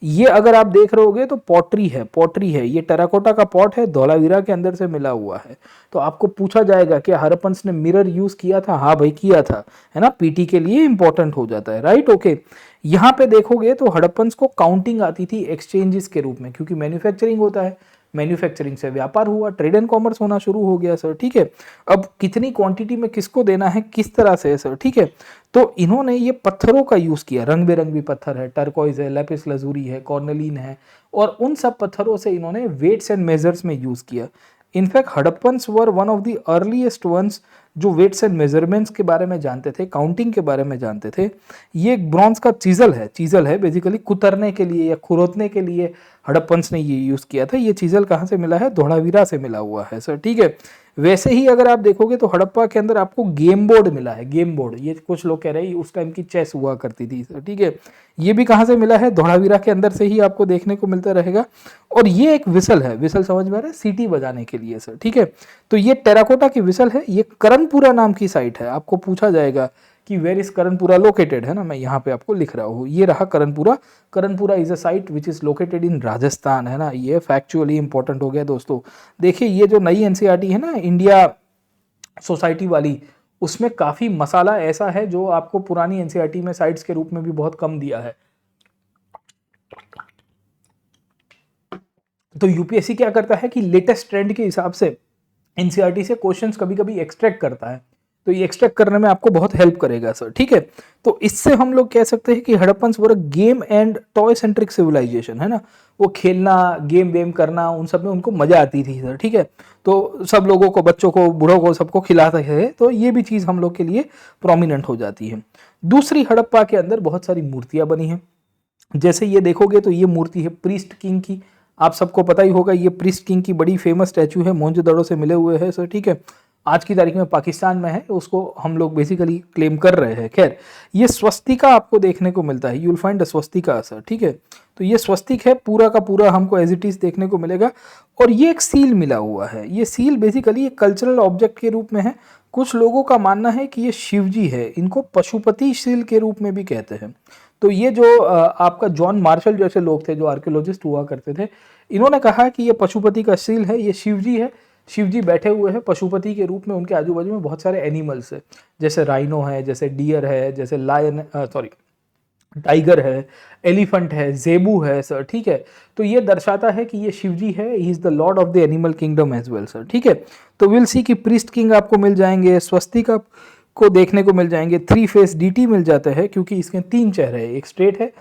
ये अगर आप देख रहे होगे तो पॉटरी है, पॉटरी है, ये टेराकोटा का पॉट है, धौलावीरा के अंदर से मिला हुआ है। तो आपको पूछा जाएगा कि हड़प्पन्स ने मिरर यूज किया था? हाँ भाई किया था, है ना, पीटी के लिए इंपॉर्टेंट हो जाता है, राइट, ओके। यहाँ पे देखोगे तो हड़प्पन्स को काउंटिंग आती थी एक्सचेंजेस के रूप में, क्योंकि मैन्युफैक्चरिंग होता है, मैन्युफैक्चरिंग से व्यापार हुआ, ट्रेड एंड कॉमर्स होना शुरू हो गया सर, ठीक है। अब कितनी क्वांटिटी में किसको देना है, किस तरह से सर, ठीक है। तो इन्होंने ये पत्थरों का यूज किया, रंग बिरंगी पत्थर है, टर्कोइज है, लैपिस लजूरी है, कॉर्नेलिन है, और उन सब पत्थरों से इन्होंने वेट्स एंड मेजर्स में यूज किया। In fact Harappans were one of the earliest ones जो वेट्स एंड मेजरमेंट्स के बारे में जानते थे, काउंटिंग के बारे में जानते थे। ये एक ब्रॉन्ज का चीजल है बेसिकली, कुतरने के लिए या खुरोतने के लिए हड़प्पन्स ने ये यूज किया था। ये चीजल कहाँ से मिला है? धौलावीरा से मिला हुआ है सर, ठीक है। वैसे ही अगर आप देखोगे तो हड़प्पा के अंदर आपको गेम बोर्ड मिला है, गेम बोर्ड। ये कुछ लोग कह रहे हैं उस टाइम की चेस हुआ करती थी सर, ठीक है। ये भी कहाँ से मिला है? धौलावीरा के अंदर से ही आपको देखने को मिलता रहेगा। और ये एक विसल है, विसल समझ में आ रहा है, सीटी बजाने के लिए सर, ठीक है। तो ये टेराकोटा की विसल है। ये करणपुरा नाम की साइट है। आपको पूछा जाएगा कि वेयर इज करणपुरा लोकेटेड, है ना, मैं यहाँ पे आपको लिख रहा हूँ, ये रहा Karanpura. Karanpura is a site which is located इन राजस्थान, है ना। ये फैक्चुअली इंपॉर्टेंट हो गया दोस्तों। देखिए ये जो नई एनसीईआरटी है ना, इंडिया सोसाइटी वाली, उसमें काफी मसाला ऐसा है जो आपको पुरानी एनसीईआरटी में साइट्स के रूप में भी बहुत कम दिया है। तो यूपीएससी क्या करता है कि लेटेस्ट ट्रेंड के हिसाब से एनसीईआरटी से क्वेश्चंस कभी कभी एक्सट्रैक्ट करता है, तो ये एक्सट्रैक्ट करने में आपको बहुत हेल्प करेगा सर, ठीक है। तो इससे हम लोग कह सकते हैं कि Harappans were game and toy centric civilisation, है ना। वो खेलना, गेम वेम करना, उन सब में उनको मजा आती थी सर, ठीक है। तो सब लोगों को, बच्चों को, बूढ़ों को, सबको खिलाते हैं। तो ये भी चीज हम लोग के लिए प्रोमिनेंट हो जाती है। दूसरी, हड़प्पा के अंदर बहुत सारी मूर्तियां बनी हैं। जैसे ये देखोगे तो ये मूर्ति है प्रीस्ट किंग की। आप सबको पता ही होगा ये प्रीस्ट किंग की बड़ी फेमस स्टैचू है, मोहनजोदड़ो से मिले हुए है सर, ठीक है। आज की तारीख में पाकिस्तान में है, उसको हम लोग बेसिकली क्लेम कर रहे हैं। खैर, ये स्वस्तिका आपको देखने को मिलता है, you will find a Swastika sir, ठीक है। तो ये स्वस्तिक है, पूरा का पूरा हमको एज इट इज देखने को मिलेगा। और ये एक सील मिला हुआ है, ये सील बेसिकली एक कल्चरल ऑब्जेक्ट के रूप में है। कुछ लोगों का मानना है कि ये शिवजी है, इनको पशुपति सील के रूप में भी कहते हैं। तो ये जो आपका जॉन मार्शल जैसे लोग थे जो आर्कियोलॉजिस्ट हुआ करते थे, इन्होंने कहा कि ये पशुपति का सील है, ये शिवजी है, शिवजी बैठे हुए हैं पशुपति के रूप में, उनके आजू बाजू में बहुत सारे एनिमल्स है, जैसे राइनो है, जैसे डियर है, जैसे लायन सॉरी टाइगर है, एलिफेंट है, जेबू है सर, ठीक है। तो ये दर्शाता है कि ये शिवजी है, he is the lord of the animal kingdom as well sir, ठीक है। तो विल सी कि प्रीस्ट किंग आपको मिल जाएंगे, स्वस्तिक आपको देखने को मिल जाएंगे, 3 फेस डीटी मिल जाता है क्योंकि इसके 3 चेहरे हैं, एक स्ट्रेट है,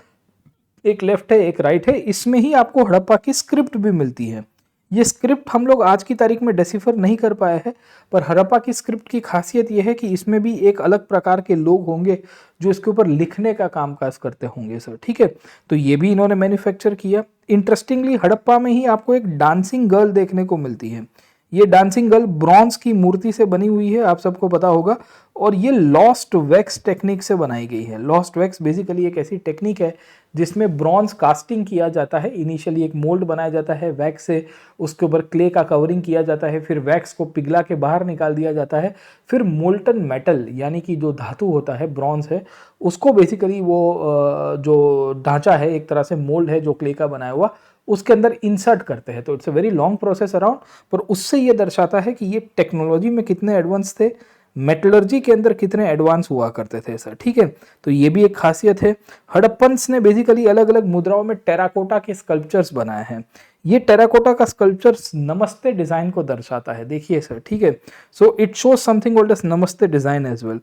एक लेफ्ट है, एक राइट है। इसमें ही आपको हड़प्पा की स्क्रिप्ट भी मिलती है। ये स्क्रिप्ट हम लोग आज की तारीख में डेसिफर नहीं कर पाए हैं, पर हड़प्पा की स्क्रिप्ट की खासियत यह है कि इसमें भी एक अलग प्रकार के लोग होंगे जो इसके ऊपर लिखने का कामकाज करते होंगे सर, ठीक है। तो ये भी इन्होंने मैन्युफैक्चर किया। इंटरेस्टिंगली हड़प्पा में ही आपको एक डांसिंग गर्ल देखने को मिलती है। ये डांसिंग गर्ल ब्रॉन्ज की मूर्ति से बनी हुई है, आप सबको पता होगा, और ये लॉस्ट वैक्स टेक्निक से बनाई गई है। लॉस्ट वैक्स बेसिकली एक ऐसी टेक्निक है जिसमें ब्रॉन्ज कास्टिंग किया जाता है। इनिशियली एक मोल्ड बनाया जाता है वैक्स से, उसके ऊपर क्ले का कवरिंग किया जाता है, फिर वैक्स को पिघला के बाहर निकाल दिया जाता है, फिर मोल्टन मेटल यानी कि जो धातु होता है, ब्रॉन्ज है, उसको बेसिकली वो जो ढांचा है, एक तरह से मोल्ड है जो क्ले का बनाया हुआ, उसके अंदर इंसर्ट करते हैं। तो it's a very long process around, पर उससे ये दर्शाता है कि ये टेक्नोलॉजी में कितने एडवांस थे, मेटलर्जी के अंदर कितने एडवांस हुआ करते थे सर, ठीक है। तो ये भी एक खासियत है। हड़प्पन्स ने बेसिकली अलग अलग मुद्राओं में टेराकोटा के स्कल्पचर्स बनाए हैं। ये टेराकोटा का स्कल्पचर्स नमस्ते डिजाइन को दर्शाता है, देखिए सर, ठीक है। So it shows something called as namaste design as well.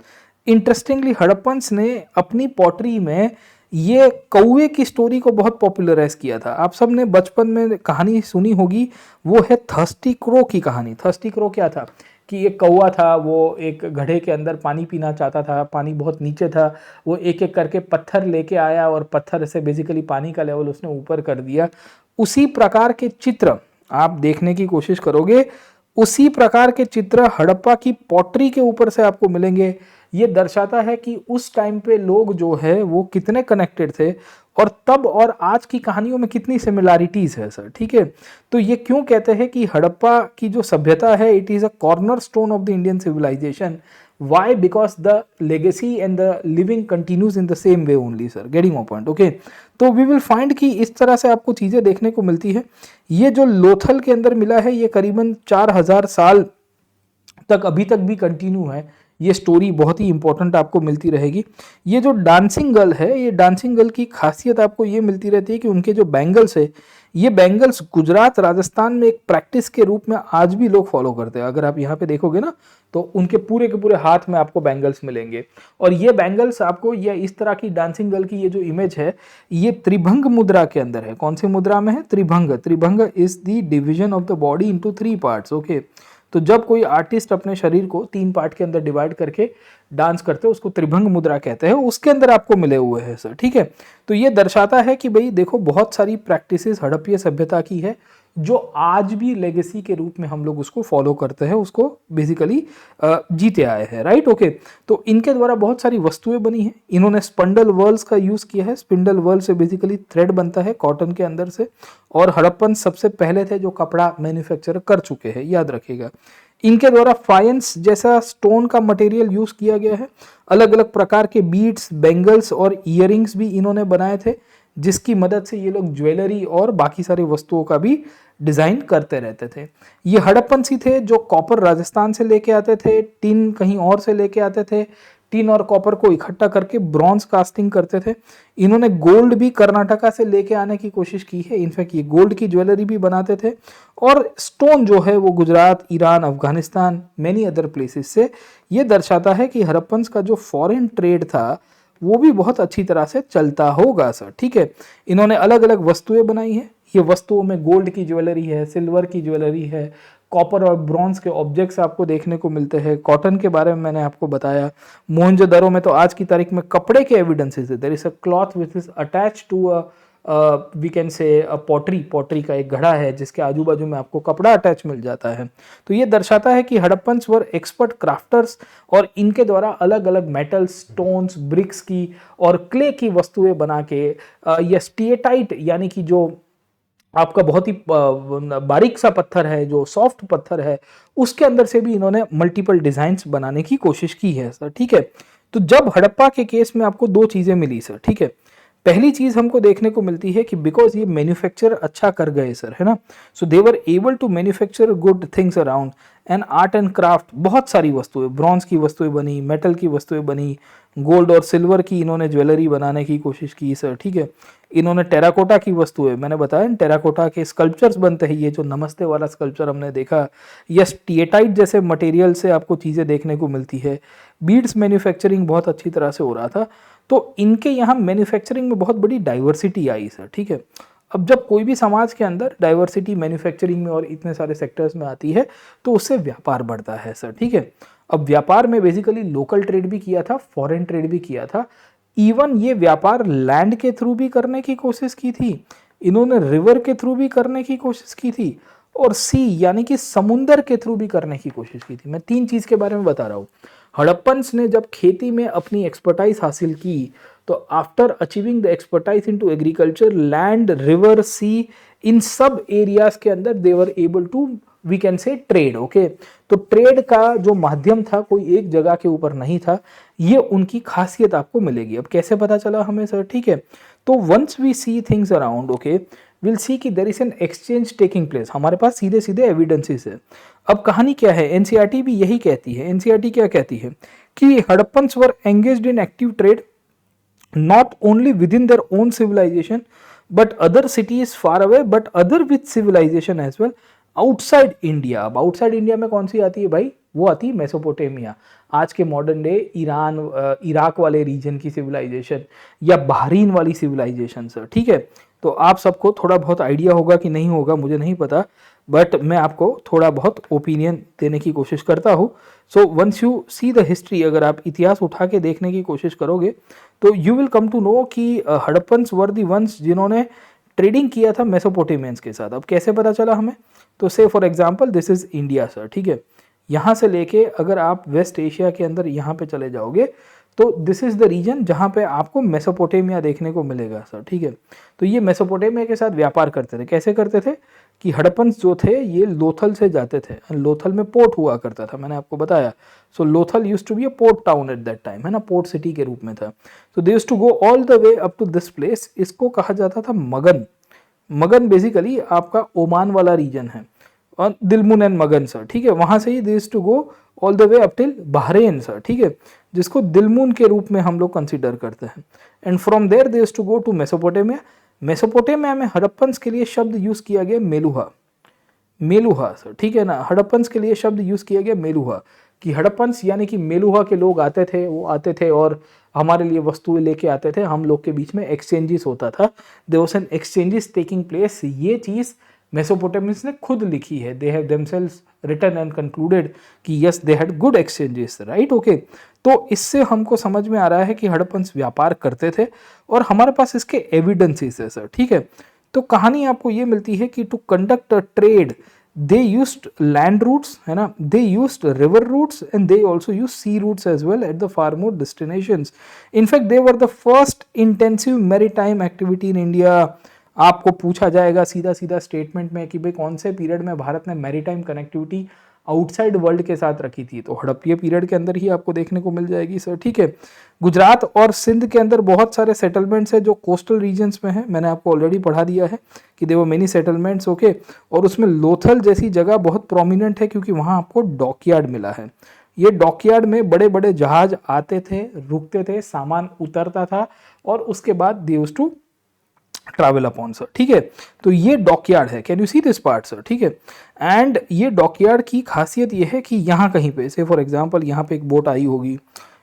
Interestingly Harappans ने अपनी पॉटरी में ये कौवे की स्टोरी को बहुत पॉपुलराइज किया था। आप सब ने बचपन में कहानी सुनी होगी, वो है थर्स्टी क्रो की कहानी। थर्स्टी क्रो क्या था कि एक कौवा था, वो एक घड़े के अंदर पानी पीना चाहता था, पानी बहुत नीचे था, वो एक एक करके पत्थर लेके आया और पत्थर से बेसिकली पानी का लेवल उसने ऊपर कर दिया। उसी प्रकार के चित्र आप देखने की कोशिश करोगे, उसी प्रकार के चित्र हड़प्पा की पॉटरी के ऊपर से आपको मिलेंगे। ये दर्शाता है कि उस टाइम पे लोग जो है वो कितने कनेक्टेड थे और तब और आज की कहानियों में कितनी सिमिलैरिटीज है सर, ठीक है। तो ये क्यों कहते हैं कि हड़प्पा की जो सभ्यता है, it is a corner stone of the Indian civilisation. Why? Because the legacy and the living continues in the same way only sir, getting my point, okay. तो वी विल फाइंड कि इस तरह से आपको चीजें देखने को मिलती है। ये जो लोथल के अंदर मिला है, ये करीबन 4000 साल तक अभी तक भी कंटिन्यू है। ये स्टोरी बहुत ही इंपॉर्टेंट आपको मिलती रहेगी। ये जो डांसिंग गर्ल है, ये डांसिंग गर्ल की खासियत आपको ये मिलती रहती है कि उनके जो बैंगल्स है, ये बैंगल्स गुजरात राजस्थान में एक प्रैक्टिस के रूप में आज भी लोग फॉलो करते हैं। अगर आप यहाँ पे देखोगे ना, तो उनके पूरे के पूरे हाथ में आपको बैंगल्स मिलेंगे। और ये बैंगल्स आपको, ये इस तरह की डांसिंग गर्ल की ये जो इमेज है, ये त्रिभंग मुद्रा के अंदर है। कौन सी मुद्रा में है? Tribhanga. Tribhanga is the division of the body into 3 parts, okay. तो जब कोई आर्टिस्ट अपने शरीर को 3 पार्ट के अंदर डिवाइड करके डांस करते हैं, उसको त्रिभंग मुद्रा कहते हैं। उसके अंदर आपको मिले हुए हैं सर, ठीक है। तो ये दर्शाता है कि भाई देखो, बहुत सारी प्रैक्टिसेस हड़प्पीय सभ्यता की है जो आज भी लेगेसी के रूप में हम लोग उसको फॉलो करते हैं, उसको बेसिकली जीते आए हैं, राइट, ओके। तो इनके द्वारा बहुत सारी वस्तुएं बनी हैं। इन्होंने स्पंडल वर्ल्स का यूज किया है। स्पिंडल वर्ल से बेसिकली थ्रेड बनता है कॉटन के अंदर से, और हड़प्पन सबसे पहले थे जो कपड़ा मैन्युफैक्चर कर चुके हैं, याद रखिएगा। इनके द्वारा फायंस जैसा स्टोन का मटेरियल यूज किया गया है। अलग अलग प्रकार के बीड्स, बैंगल्स और इयररिंग्स भी इन्होंने बनाए थे, जिसकी मदद से ये लोग ज्वेलरी और बाकी सारी वस्तुओं का भी डिजाइन करते रहते थे। ये हड़प्पन्सी थे जो कॉपर राजस्थान से लेके आते थे, टिन कहीं और से लेके आते थे, टिन और कॉपर को इकट्ठा करके ब्रॉन्ज कास्टिंग करते थे। इन्होंने गोल्ड भी कर्नाटका से लेके आने की कोशिश की है। इनफैक्ट ये गोल्ड की ज्वेलरी भी बनाते थे। और स्टोन जो है वो Gujarat, Iran, Afghanistan, many other places से। ये दर्शाता है कि हड़प्पन्स का जो फॉरेन ट्रेड था वो भी बहुत अच्छी तरह से चलता होगा सर, ठीक है। इन्होंने अलग अलग वस्तुएं बनाई हैं। ये वस्तुओं में गोल्ड की ज्वेलरी है, सिल्वर की ज्वेलरी है, कॉपर और ब्रॉन्ज के ऑब्जेक्ट्स आपको देखने को मिलते हैं। कॉटन के बारे में मैंने आपको बताया। मोहनजोदड़ो में तो आज की तारीख में कपड़े के एविडेंसेस है। There is a cloth which is attach to a we can say pottery का एक घड़ा है जिसके आजू बाजू में आपको कपड़ा अटैच मिल जाता है। तो ये दर्शाता है कि हड़प्पन्स वर एक्सपर्ट क्राफ्टर्स और इनके द्वारा अलग अलग मेटल्स, स्टोन्स, ब्रिक्स की और क्ले की वस्तुएं बना के या स्टिएटाइट यानी कि जो आपका बहुत ही बारीक सा पत्थर है, जो सॉफ्ट पत्थर है, उसके अंदर से भी इन्होंने मल्टीपल डिजाइन्स बनाने की कोशिश की है सर। ठीक है, तो जब हड़प्पा के केस में आपको दो चीजें मिली सर। ठीक है, पहली चीज हमको देखने को मिलती है कि बिकॉज ये मैन्युफैक्चर अच्छा कर गए सर, है ना, so they were able to manufacture good things around and art and craft. बहुत सारी वस्तुएं, ब्रॉन्ज की वस्तुएं बनी, मेटल की वस्तुएं बनी, गोल्ड और सिल्वर की इन्होंने ज्वेलरी बनाने की कोशिश की सर। ठीक है, इन्होंने टेराकोटा की वस्तुएं, मैंने बताया टेराकोटा के स्कल्पचर्स बनते हैं, ये जो नमस्ते वाला स्कल्पचर हमने देखा, या स्टिएटाइट जैसे मटेरियल से आपको चीज़ें देखने को मिलती है। बीड्स मैन्युफैक्चरिंग बहुत अच्छी तरह से हो रहा था, तो इनके यहाँ मैन्युफैक्चरिंग में बहुत बड़ी डाइवर्सिटी आई सर। ठीक है, अब जब कोई भी समाज के अंदर डाइवर्सिटी मैन्युफैक्चरिंग में और इतने सारे सेक्टर्स में आती है तो उससे व्यापार बढ़ता है सर। ठीक है, अब व्यापार में बेसिकली लोकल ट्रेड भी किया था, फॉरेन ट्रेड भी किया था, इवन ये व्यापार लैंड के थ्रू भी करने की कोशिश की थी, इन्होंने रिवर के थ्रू भी करने की कोशिश की थी, और सी यानी कि समुंदर के थ्रू भी करने की कोशिश की थी। मैं तीन चीज के बारे में बता रहा हूँ। हड़प्पन्स ने जब खेती में अपनी एक्सपर्टाइज हासिल की तो after achieving the expertise into agriculture, land, river, sea, इन सब एरियाज के अंदर they were able to we can say trade. Okay, तो ट्रेड का जो माध्यम था कोई एक जगह के ऊपर नहीं था, ये उनकी खासियत आपको मिलेगी। अब कैसे पता चला हमें सर? ठीक है, तो once we see things around, okay, will see कि there is an exchange taking place. हमारे पास सीधे सीधे एविडेंसेस है। अब कहानी क्या है, एनसीईआरटी भी यही कहती है। एनसीईआरटी क्या कहती है कि Harappans were engaged in active trade not only within their own civilization but other cities far away but other with civilization as well outside India। अब आउटसाइड इंडिया में कौन सी आती है भाई? वो आती है मेसोपोटामिया, आज के मॉडर्न डे ईरान, इराक वाले रीजन की सिविलाइजेशन या बहरीन वाली सिविलाइजेशन सर। ठीक है, तो आप सबको थोड़ा बहुत आइडिया होगा कि नहीं होगा मुझे नहीं पता, बट मैं आपको थोड़ा बहुत ओपिनियन देने की कोशिश करता हूँ। So once you see the history, अगर आप इतिहास उठा के देखने की कोशिश करोगे तो you will come to know कि हड़प्पन्स वर दी वंस जिन्होंने ट्रेडिंग किया था मेसोपोटामियंस के साथ। अब कैसे पता चला हमें? तो से for example this is India sir. ठीक है, यहाँ से लेके अगर आप वेस्ट एशिया के अंदर यहाँ पे चले जाओगे तो दिस इज द रीजन जहाँ पे आपको मेसोपोटामिया देखने को मिलेगा सर। ठीक है, तो ये मेसोपोटामिया के साथ व्यापार करते थे। कैसे करते थे कि हड़प्पन्स जो थे ये लोथल से जाते थे, लोथल में पोर्ट हुआ करता था, मैंने आपको बताया। So Lothal used to be a port town at that time, है ना, पोर्ट सिटी के रूप में था। So they used to go all the way up to this place. इसको कहा जाता था मगन। मगन बेसिकली आपका ओमान वाला रीजन है, और दिलमुन एंड मगन सर। ठीक है, वहां से ही they used to go all the way up till Bahrain sir. ठीक है, जिसको दिलमुन के रूप में हम लोग कंसीडर करते हैं। And from there they used to go to Mesopotamia. Mesopotamia में हड़प्पन्स के लिए शब्द यूज किया गया मेलुहा। मेलुहा सर, ठीक है ना, हड़प्पन्स के लिए शब्द यूज किया गया मेलुहा, कि हड़प्पन्स यानी कि मेलुहा के लोग आते थे, वो आते थे और हमारे लिए वस्तुएं लेके आते थे, हम लोग के बीच में एक्सचेंजेस होता था। There was an exchanges taking place. ये चीज मेसोपोटामियंस ने खुद लिखी है। They have themselves written and concluded कि yes they had good exchanges, right. Okay, तो इससे हमको समझ में आ रहा है कि हड़प्पन्स व्यापार करते थे और हमारे पास इसके एविडेंसेस है सर। ठीक है, तो कहानी आपको ये मिलती है कि to conduct a trade they used land routes, है ना, they used river routes and they also use sea routes as well at the far more destinations. In fact they were the first intensive maritime activity in India. आपको पूछा जाएगा सीधा सीधा statement में कि भाई कौन से पीरियड में भारत ने मैरीटाइम कनेक्टिविटी आउटसाइड वर्ल्ड के साथ रखी थी, तो हड़प्पा पीरियड के अंदर ही आपको देखने को मिल जाएगी सर। ठीक है, गुजरात और सिंध के अंदर बहुत सारे सेटलमेंट्स हैं जो कोस्टल रीजन्स में है, मैंने आपको ऑलरेडी पढ़ा दिया है कि देवर मेनी सेटलमेंट्स। ओके, और उसमें लोथल जैसी जगह बहुत प्रोमिनेंट है क्योंकि वहाँ आपको डॉकयार्ड मिला है। ये डॉकयार्ड में बड़े बड़े जहाज आते थे, रुकते थे, सामान उतरता था और उसके बाद they used to travel upon sir. ठीक है, तो ये डॉकयार्ड है। Can you see this part sir? ठीक है, एंड ये डॉकयार्ड की खासियत ये है कि यहाँ कहीं पे से फॉर एग्जांपल यहाँ पे एक बोट आई होगी,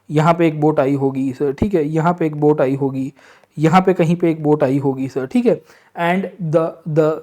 यहाँ पे एक बोट आई होगी सर। ठीक है, यहाँ पे एक बोट आई होगी, यहाँ पे कहीं पे एक बोट आई होगी सर। ठीक है, and the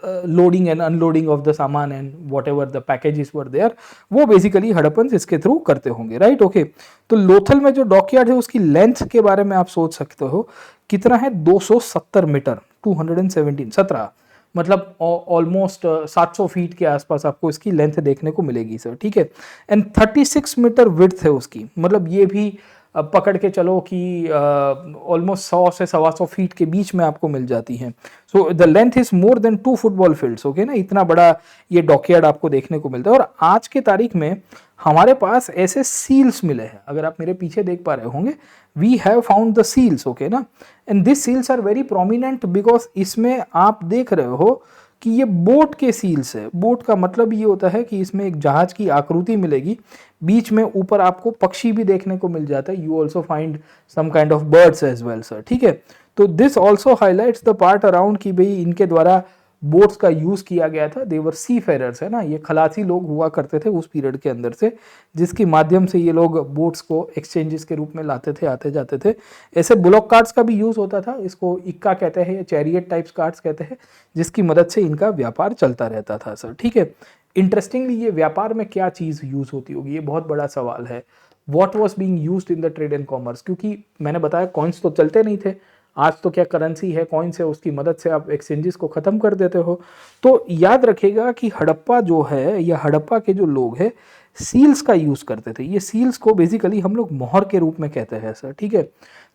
loading and unloading of the सामान and whatever the packages were there, वो बेसिकली हड़प्पन इसके थ्रू करते होंगे, राइट। ओके, तो लोथल में जो डॉकयार्ड है उसकी लेंथ के बारे में आप सोच सकते हो कितना है, 270 मीटर, 217 मतलब ऑलमोस्ट 700 फीट के आसपास आपको इसकी लेंथ देखने को मिलेगी सर, ठीक है। एंड 36 मीटर विड्थ है उसकी, मतलब ये भी पकड़ के चलो कि ऑलमोस्ट 100 से 125 फीट के बीच में आपको मिल जाती हैं। So the length is more than 2 football fields, okay ना, इतना बड़ा ये डॉकयार्ड आपको देखने को मिलता है। और आज के तारीख में हमारे पास ऐसे सील्स मिले हैं, अगर आप मेरे पीछे देख पा रहे होंगे, we have found the seals, okay ना, and this seals are very prominent because इसमें आप देख रहे हो कि ये बोट के सील्स है। बोट का मतलब ये होता है कि इसमें एक जहाज की आकृति मिलेगी, बीच में ऊपर आपको पक्षी भी देखने को मिल जाता है, you also find some kind of birds as well sir, ठीक है। तो this also highlights the part around कि भाई इनके द्वारा बोट्स का यूज किया गया था, देवर सी फेरर्स, है ना, ये खलासी लोग हुआ करते थे उस पीरियड के अंदर से, जिसके माध्यम से ये लोग बोट्स को एक्सचेंजेस के रूप में लाते थे, आते जाते थे। ऐसे बुलॉक कार्ट्स का भी यूज होता था, इसको इक्का कहते हैं या चैरियट टाइप्स कार्ट्स कहते हैं, जिसकी मदद से इनका व्यापार चलता रहता था सर, ठीक है। इंटरेस्टिंगली ये व्यापार में क्या चीज यूज होती होगी, ये बहुत बड़ा सवाल है। What was being use in the trade and commerce, क्योंकि मैंने बताया कॉइन्स तो चलते नहीं थे, आज तो क्या करेंसी है, कॉइन्स है, उसकी मदद से आप एक्सचेंजेस को खत्म कर देते हो। तो याद रखिएगा कि हड़प्पा जो है या हड़प्पा के जो लोग हैं सील्स का यूज करते थे। ये सील्स को बेसिकली हम लोग मोहर के रूप में कहते हैं सर, ठीक है।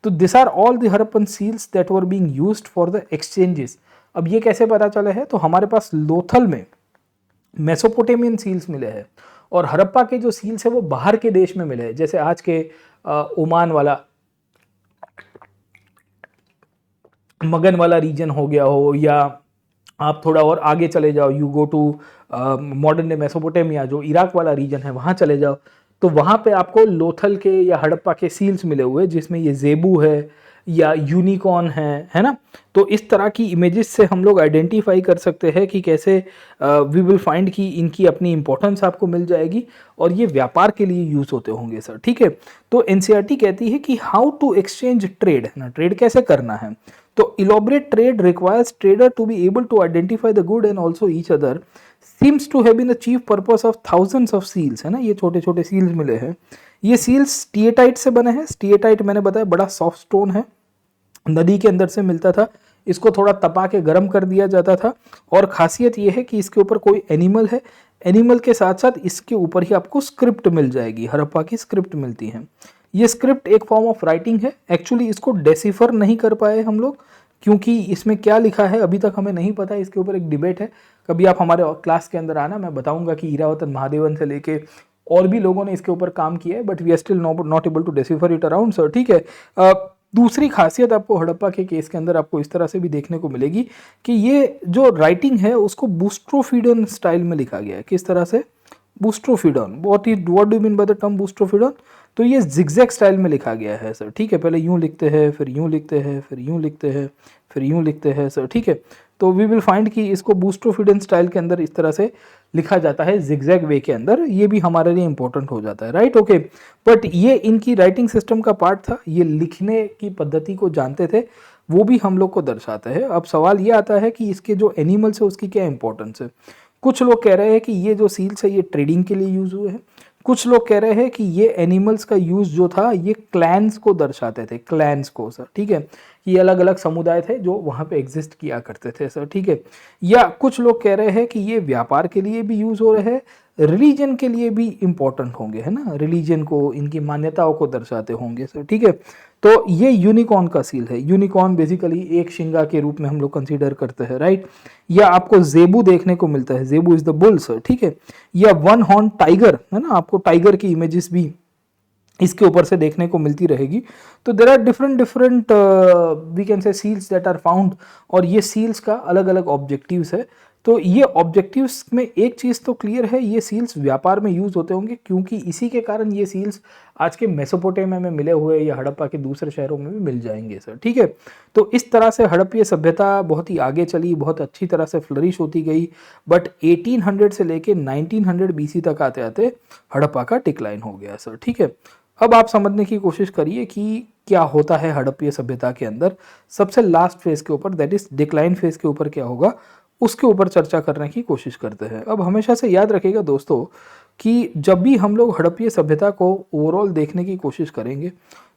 तो this are all the Harappan seals that were being used for the exchanges. अब ये कैसे पता चला है, तो हमारे पास लोथल में मेसोपोटेमियन सील्स मिले हैं और हड़प्पा के जो सील्स है वो बाहर के देश में मिले हैं, जैसे आज के ओमान वाला, मगन वाला रीजन हो गया हो, या आप थोड़ा और आगे चले जाओ, you go to modern day Mesopotamia, जो इराक वाला रीजन है वहाँ चले जाओ, तो वहाँ पे आपको लोथल के या हड़प्पा के सील्स मिले हुए, जिसमें ये जेबू है या यूनिकॉर्न है ना। तो इस तरह की इमेजेस से हम लोग आइडेंटिफाई कर सकते हैं कि कैसे वी विल फाइंड कि इनकी अपनी इंपॉर्टेंस आपको मिल जाएगी और ये व्यापार के लिए यूज होते होंगे सर, ठीक है। तो एनसीईआरटी कहती है कि हाउ टू एक्सचेंज ट्रेड, है ना, ट्रेड कैसे करना है। तो elaborate trade requires trader to be able to identify the good and also each other, seems to have been the chief purpose of thousands of seals, है ना, ये छोटे छोटे सील्स मिले हैं। ये सील्स स्टीएटाइट से बने हैं। स्टीएटाइट मैंने बताया बड़ा सॉफ्ट स्टोन है, नदी के अंदर से मिलता था, इसको थोड़ा तपा के गर्म कर दिया जाता था, और खासियत ये है कि इसके ऊपर कोई एनिमल है, एनिमल के साथ साथ इसके ऊपर ही आपको स्क्रिप्ट मिल जाएगी, हड़प्पा की स्क्रिप्ट मिलती है। ये स्क्रिप्ट एक फॉर्म ऑफ राइटिंग है, एक्चुअली इसको डेसिफर नहीं कर पाए हम लोग, क्योंकि इसमें क्या लिखा है अभी तक हमें नहीं पता है, इसके ऊपर एक डिबेट है। कभी आप हमारे क्लास के अंदर आना, मैं बताऊंगा कि ईरावतन महादेवन से लेके और भी लोगों ने इसके ऊपर काम किया है, but we are still not able to decipher it around sir, ठीक है। दूसरी खासियत आपको हड़प्पा के केस के अंदर आपको इस तरह से भी देखने को मिलेगी कि ये जो राइटिंग है उसको बूस्ट्रोफिडन स्टाइल में लिखा गया है। किस तरह से? Boustrophedon. What do mean by the term boustrophedon? तो ये जिगजैग स्टाइल में लिखा गया है सर, ठीक है। पहले यूं लिखते हैं, फिर यूं लिखते हैं, फिर यूं लिखते हैं, फिर यूं लिखते हैं सर, ठीक है। तो वी विल फाइंड कि इसको बूस्ट्रोफिडन स्टाइल के अंदर इस तरह से लिखा जाता है, जिगजैग वे के अंदर। ये भी हमारे लिए इंपॉर्टेंट हो जाता है, राइट, ओके। बट ये इनकी राइटिंग सिस्टम का पार्ट था, ये लिखने की पद्धति को जानते थे, वो भी हम लोग को दर्शाता है। अब सवाल ये आता है कि इसके जो एनिमल्स है उसकी क्या इंपॉर्टेंस है। कुछ लोग कह रहे हैं कि ये जो सील्स है ये ट्रेडिंग के लिए यूज हुए हैं, कुछ लोग कह रहे हैं कि ये एनिमल्स का यूज जो था ये क्लैंस को दर्शाते थे, क्लैंस को सर, ठीक है। ये अलग अलग समुदाय थे जो वहाँ पे एग्जिस्ट किया करते थे सर, ठीक है। या कुछ लोग कह रहे हैं कि ये व्यापार के लिए भी यूज हो रहे हैं, रिलीजन के लिए भी इंपॉर्टेंट होंगे, है ना, रिलीजन को, इनकी मान्यताओं को दर्शाते होंगे सर, ठीक है। तो ये यूनिकॉर्न का सील है। यूनिकॉर्न बेसिकली एक शिंगा के रूप में हम लोग कंसीडर करते हैं, राइट। या आपको जेबू देखने को मिलता है, जेबू इज द बुल सर, ठीक है। या वन हॉर्न टाइगर, है ना, आपको टाइगर की इमेजेस भी इसके ऊपर से देखने को मिलती रहेगी। तो there are different we can say seals that are found, और ये सील्स का अलग अलग ऑब्जेक्टिव्स है। तो ये ऑब्जेक्टिव्स में एक चीज़ तो क्लियर है, ये सील्स व्यापार में यूज होते होंगे, क्योंकि इसी के कारण ये सील्स आज के मेसोपोटामिया में मिले हुए या हड़प्पा के दूसरे शहरों में भी मिल जाएंगे सर, ठीक है। तो इस तरह से हड़प्पीय सभ्यता बहुत ही आगे चली, बहुत अच्छी तरह से फ्लरिश होती गई। बट 1800 से लेके 1900 BC तक आते आते हड़प्पा का डिक्लाइन हो गया सर, ठीक है। अब आप समझने की कोशिश करिए कि क्या होता है हड़प्पीय सभ्यता के अंदर। सबसे लास्ट फेज के ऊपर, दैट इज डिक्लाइन फेज के ऊपर क्या होगा, उसके ऊपर चर्चा करने की कोशिश करते हैं। अब हमेशा से याद रखिएगा दोस्तों कि जब भी हम लोग हड़प्पीय सभ्यता को ओवरऑल देखने की कोशिश करेंगे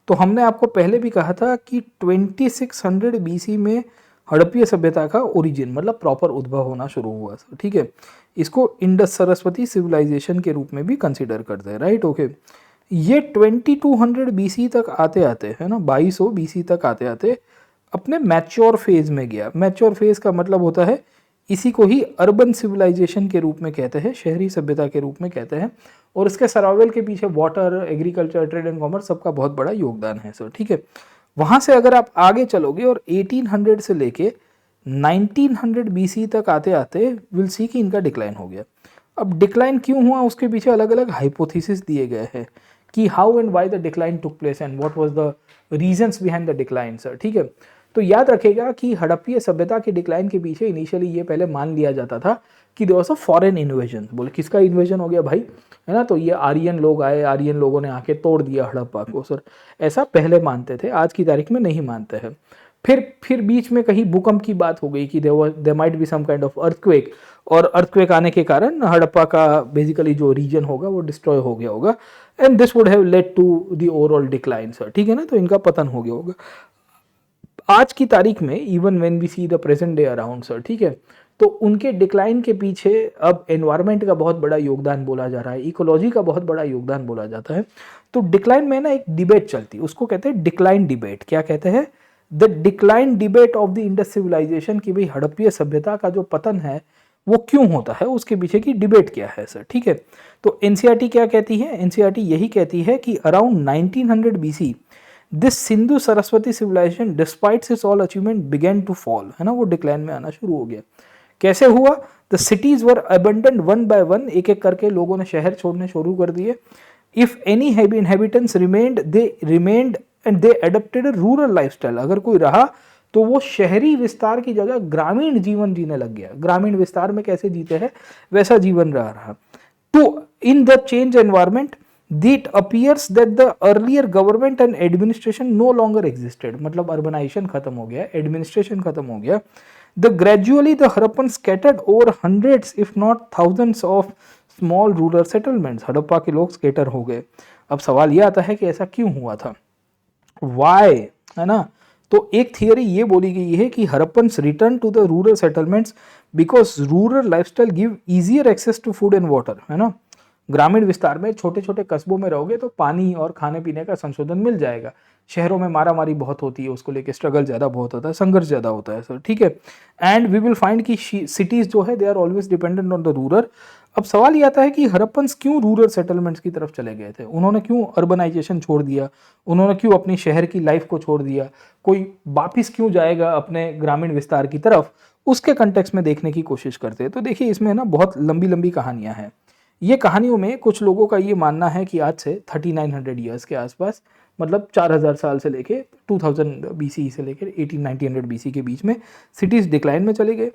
तो हमने आपको पहले भी कहा था कि 2600 बीसी में हड़प्पीय सभ्यता का ओरिजिन मतलब प्रॉपर उद्भव होना शुरू हुआ, ठीक है। इसको इंडस सरस्वती सिविलाइजेशन के रूप में भी कंसीडर करते हैं, राइट, ओके। ये 2200 बीसी तक आते आते है ना, 2200 बीसी तक आते आते अपने मैच्योर फेज में गया। मैच्योर फेज का मतलब होता है इसी को ही अर्बन सिविलाइजेशन के रूप में कहते हैं, शहरी सभ्यता के रूप में कहते हैं। और इसके सर्वाइवल के पीछे water, agriculture, trade and commerce सबका बहुत बड़ा योगदान है सर, ठीक है। वहाँ से अगर आप आगे चलोगे और 1800 से लेके 1900 बीसी तक आते आते विल सी कि इनका डिक्लाइन हो गया। अब डिक्लाइन क्यों हुआ उसके पीछे अलग अलग हाइपोथेसिस दिए गए हैं कि how and why the decline took place and what was the reasons behind the decline sir, ठीक है। तो याद रखेगा कि हड़प्पीय सभ्यता के डिक्लाइन के पीछे इनिशियली ये पहले मान लिया जाता था कि there was a foreign invasion. बोले किसका इन्वेजन हो गया भाई, है ना, तो ये आर्यन लोग आए, आर्यन लोगों ने आके तोड़ दिया हड़प्पा को सर, ऐसा पहले मानते थे, आज की तारीख में नहीं मानते हैं। फिर बीच में कहीं भूकंप की बात हो गई कि there might be some kind of earthquake, और अर्थक्वेक आने के कारण हड़प्पा का बेसिकली जो रीजन होगा वो डिस्ट्रॉय हो गया होगा and this would have led to the overall decline sir, ठीक है ना, तो इनका पतन हो गया होगा। आज की तारीख में even when we see the present day around sir, ठीक है, तो उनके डिक्लाइन के पीछे अब एनवायरनमेंट का बहुत बड़ा योगदान बोला जा रहा है, इकोलॉजी का बहुत बड़ा योगदान बोला जाता है। तो डिक्लाइन में ना एक डिबेट चलती है, उसको कहते हैं डिक्लाइन डिबेट। क्या कहते हैं? The decline debate of the Indus civilisation, की भाई हड़प्पीय सभ्यता का जो पतन है वो क्यों होता है, उसके पीछे की डिबेट क्या है सर, ठीक है। तो एनसीईआरटी क्या कहती है? एनसीईआरटी यही कहती है कि around 1900 BC this Sindhu Saraswati civilisation despite its all achievement began to fall, है ना, वो डिक्लाइन में आना शुरू हो गया। कैसे हुआ? The cities were abandoned one by one, एक एक करके लोगों ने शहर छोड़ने शुरू कर दिए। If any inhabitants remained, they remained and they adapted rural lifestyle, अगर कोई रहा तो वो शहरी विस्तार की जगह ग्रामीण जीवन जीने लग गया। ग्रामीण विस्तार में कैसे जीते हैं वैसा जीवन रहा। तो in the change environment it appears that the earlier government and administration no longer existed, मतलब अर्बनाइजेशन खत्म हो गया, एडमिनिस्ट्रेशन खत्म हो गया। The gradually the Harappan scattered over hundreds if not thousands of small rural settlements, Harappa के लोग स्केटर हो गए। अब सवाल ये आता है कि ऐसा क्यों हुआ था, why, है ना। तो एक थियरी ये बोली गई है कि Harappans return to the rural settlements because rural lifestyle give easier access to food and water, है ना। ग्रामीण विस्तार में छोटे छोटे कस्बों में रहोगे तो पानी और खाने पीने का संशोधन मिल जाएगा। शहरों में मारामारी बहुत होती है, उसको लेके स्ट्रगल ज़्यादा बहुत होता है, संघर्ष ज़्यादा होता है सर, ठीक है। एंड वी विल फाइंड कि सिटीज़ जो है they are always dependent on the rural. अब सवाल ये आता है कि हड़प्पन्स क्यों रूरल सेटलमेंट्स की तरफ चले गए थे, उन्होंने क्यों अर्बनाइजेशन छोड़ दिया, उन्होंने क्यों अपनी शहर की लाइफ को छोड़ दिया, कोई वापिस क्यों जाएगा अपने ग्रामीण विस्तार की तरफ, उसके कंटेक्स्ट में देखने की कोशिश करते हैं। तो देखिए इसमें ना बहुत लंबी लंबी कहानियाँ हैं। ये कहानियों में कुछ लोगों का ये मानना है कि आज से 3900 ईयर्स के आसपास, मतलब 4000 साल से लेके 2000 बीसी से लेकर 1800 बीसी के बीच में सिटीज़ डिक्लाइन में चले गए।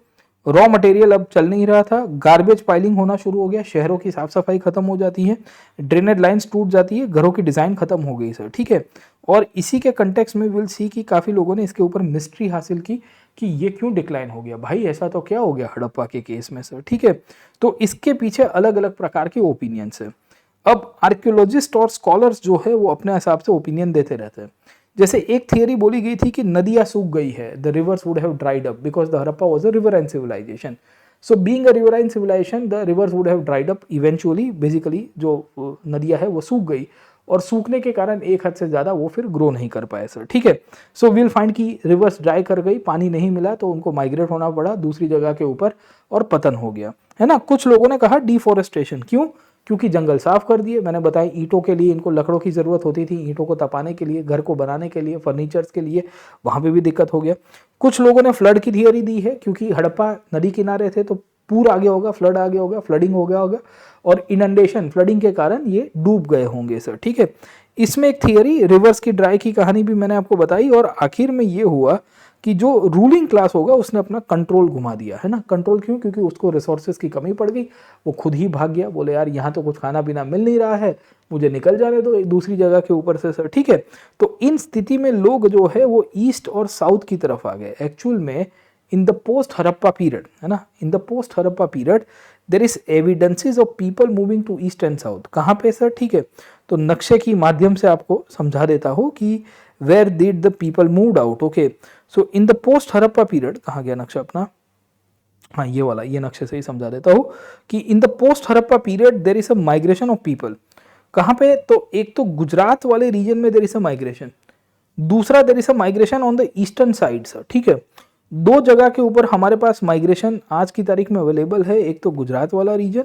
रॉ मटेरियल अब चल नहीं रहा था, गार्बेज पाइलिंग होना शुरू हो गया, शहरों की साफ सफाई खत्म हो जाती है, ड्रेनेज लाइंस टूट जाती है, घरों की डिज़ाइन खत्म हो गई सर, ठीक है। और इसी के कंटेक्स्ट में विल सी कि काफ़ी लोगों ने इसके ऊपर मिस्ट्री हासिल की कि ये क्यों डिक्लाइन हो गया, भाई ऐसा तो क्या हो गया हड़प्पा के केस में सर, ठीक है। तो इसके पीछे अलग अलग प्रकार के ओपिनियंस है। अब आर्कियोलॉजिस्ट और स्कॉलर्स जो है वो अपने हिसाब से ओपिनियन देते रहते हैं। जैसे एक थियरी बोली गई थी कि नदियाँ सूख गई है, the rivers would have dried up because the Harappa was a riverine civilisation. So being a riverine civilisation the rivers would have dried up eventually, basically जो नदियाँ है वो सूख गई और सूखने के कारण एक हद से ज़्यादा वो फिर ग्रो नहीं कर पाए सर, ठीक है। सो विल फाइंड कि रिवर्स ड्राई कर गई, पानी नहीं मिला तो उनको माइग्रेट होना पड़ा दूसरी जगह के ऊपर और पतन हो गया, है ना। कुछ लोगों ने कहा डिफॉरेस्टेशन, क्यों? क्योंकि जंगल साफ कर दिए, मैंने बताया ईंटों के लिए इनको लकड़ों की ज़रूरत होती थी, ईंटों को तपाने के लिए, घर को बनाने के लिए, फर्नीचर्स के लिए, वहाँ पे भी दिक्कत हो गया। कुछ लोगों ने फ्लड की थियरी दी है, क्योंकि हड़प्पा नदी किनारे थे तो पूर आ गया होगा, फ्लड आ गया होगा, फ्लडिंग हो गया होगा और इनंडेशन, फ्लडिंग के कारण ये डूब गए होंगे सर, ठीक है। इसमें एक थियरी रिवर्स की ड्राई की कहानी भी मैंने आपको बताई और आखिर में ये हुआ कि जो रूलिंग क्लास होगा उसने अपना कंट्रोल घुमा दिया, है ना। कंट्रोल क्यों? क्योंकि उसको रिसोर्सेज की कमी पड़ गई, वो खुद ही भाग गया, बोले यार यहाँ तो कुछ खाना पीना मिल नहीं रहा है, मुझे निकल जाने दो एक दूसरी जगह के ऊपर से सर, ठीक है। तो इन स्थिति में लोग जो है वो ईस्ट और साउथ की तरफ आ गए। एक्चुअल में in the post Harappa period, है ना, in the post Harappa period there is evidences of people moving to east and south. कहाँ पे सर? ठीक है, तो नक्शे की माध्यम से आपको समझा देता हूँ कि where did the people moved out. Okay, so in the post Harappa period, कहाँ गया नक्शा अपना, हाँ ये वाला, ये नक्शे से ही समझा देता हूँ कि इन the post Harappa period there is a migration of people. कहाँ पे? तो एक तो गुजरात वाले रीजन में देर इज अ माइग्रेशन, दूसरा there is a migration on the eastern side sir. ठीक है, दो जगह के ऊपर हमारे पास माइग्रेशन आज की तारीख में अवेलेबल है, एक तो गुजरात वाला रीजन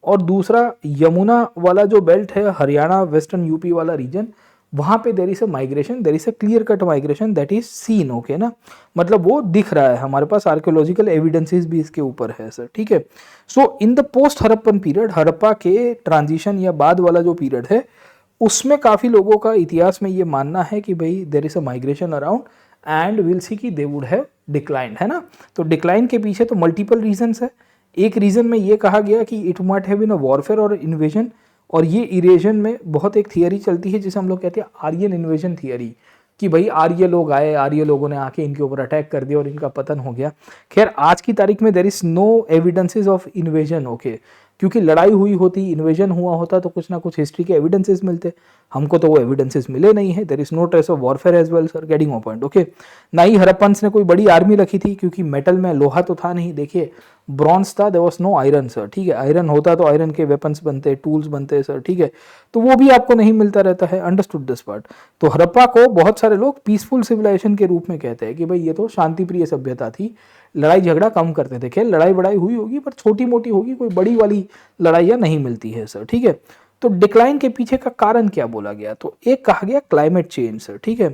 और दूसरा यमुना वाला जो बेल्ट है, हरियाणा वेस्टर्न यूपी वाला रीजन, वहां पे there is a migration, there is a clear cut migration that is seen. Okay ना, मतलब वो दिख रहा है, हमारे पास आर्कियोलॉजिकल एविडेंसेस भी इसके ऊपर है सर। ठीक है, so in the post Harappan period, Harappa के ट्रांजिशन या बाद वाला जो पीरियड है, उसमें काफी लोगों का इतिहास में ये मानना है कि भाई there is a migration around and will see कि दे वुड हैव डिक्लाइंड, है ना। तो डिक्लाइन के पीछे तो मल्टीपल रीजंस है। एक रीजन में ये कहा गया कि it might have been a warfare और इन्वेजन, और ये इरेजन में बहुत एक थियरी चलती है जिसे हम लोग कहते हैं आर्यन इन्वेजन थियरी, कि भाई आर्य लोग आए, आर्य लोगों ने आके इनके ऊपर अटैक कर दिया और इनका पतन हो गया। खैर आज की तारीख में there is no evidences of invasion. Okay, क्योंकि लड़ाई हुई होती, इन्वेजन हुआ होता तो कुछ ना कुछ हिस्ट्री के एविडेंसेस मिलते, हमको तो वो एविडेंसेस मिले नहीं है। There is no trace of warfare as well sir, getting of point. Okay, ना ही हड़प्पन्स ने कोई बड़ी आर्मी रखी थी, क्योंकि मेटल में लोहा तो था नहीं, देखिए ब्रॉन्ज था, there was no iron sir. ठीक है, आयरन होता तो आयरन के वेपन्स बनते, टूल्स बनते सर। ठीक है, तो वो भी आपको नहीं मिलता रहता है, अंडरस्टूड दिस पार्ट। तो हड़प्पा को बहुत सारे लोग पीसफुल सिविलाइजेशन के रूप में कहते हैं कि भाई ये तो शांति प्रिय सभ्यता थी, लड़ाई झगड़ा कम करते थे। खैर लड़ाई बड़ाई हुई होगी पर छोटी मोटी होगी, कोई बड़ी वाली लड़ाइयाँ नहीं मिलती है सर। ठीक है, तो डिक्लाइन के पीछे का कारण क्या बोला गया? तो एक कहा गया क्लाइमेट चेंज सर। ठीक है,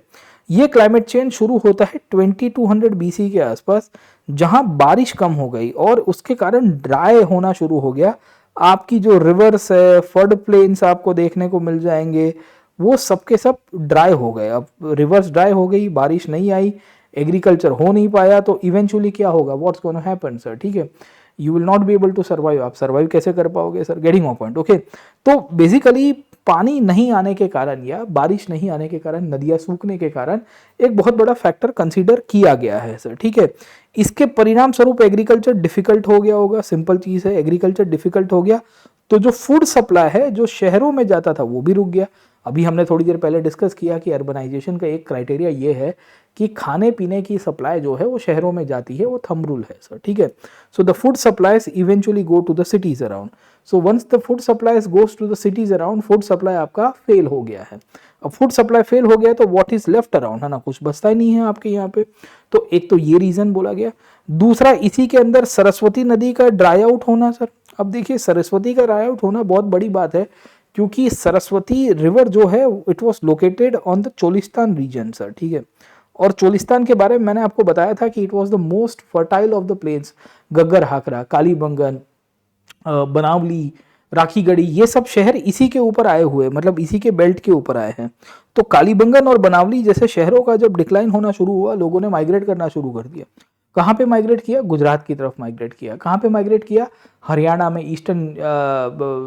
ये क्लाइमेट चेंज शुरू होता है 2200 बीसी के आसपास, जहां बारिश कम हो गई और उसके कारण ड्राई होना शुरू हो गया। आपकी जो रिवर्स है, फ्लड प्लेन्स आपको देखने को मिल जाएंगे, वो सबके सब ड्राई हो गए। अब रिवर्स ड्राई हो गई, बारिश नहीं आई, एग्रीकल्चर हो नहीं पाया, तो इवेंचुअली क्या होगा, व्हाट्स गोना हैपन सर। ठीक है, you will not be able to survive. आप सर्वाइव कैसे कर पाओगे sir, getting of point. Okay, तो बेसिकली पानी नहीं आने के कारण या बारिश नहीं आने के कारण, नदियां सूखने के कारण एक बहुत बड़ा फैक्टर कंसीडर किया गया है सर। ठीक है, इसके परिणाम स्वरूप एग्रीकल्चर डिफिकल्ट हो गया होगा, सिंपल चीज है, एग्रीकल्चर डिफिकल्ट हो गया तो जो फूड सप्लाई है जो शहरों में जाता था वो भी रुक गया। अभी हमने थोड़ी देर पहले डिस्कस किया कि अर्बनाइजेशन का एक क्राइटेरिया ये है कि खाने पीने की सप्लाई जो है वो शहरों में जाती है, वो थंब रूल है सर। ठीक है, so the food supplies eventually go to the cities around. So once the food supplies goes to the cities around, food supply आपका फेल हो गया है। अब फूड सप्लाई फेल हो गया तो व्हाट इज लेफ्ट अराउंड, है ना, कुछ बचता ही नहीं है आपके यहाँ पे। तो एक तो ये रीजन बोला गया, दूसरा इसी के अंदर सरस्वती नदी का ड्राई आउट होना सर। अब देखिए सरस्वती का ड्राई आउट होना बहुत बड़ी बात है, क्योंकि सरस्वती रिवर जो है it was located on the Cholistan region sir. ठीक है, और चोलिस्तान के बारे में मैंने आपको बताया था कि it was the most fertile of the plains. Ghaggar Hakra, Kalibangan, Banawali, Rakhigarhi, ये सब शहर इसी के ऊपर आए हुए, मतलब इसी के बेल्ट के ऊपर आए हैं। तो कालीबंगन और बनावली जैसे शहरों का जब डिक्लाइन होना शुरू हुआ, लोगों ने माइग्रेट करना शुरू कर दिया। कहाँ पे माइग्रेट किया? गुजरात की तरफ माइग्रेट किया। कहाँ पे माइग्रेट किया? हरियाणा में, ईस्टर्न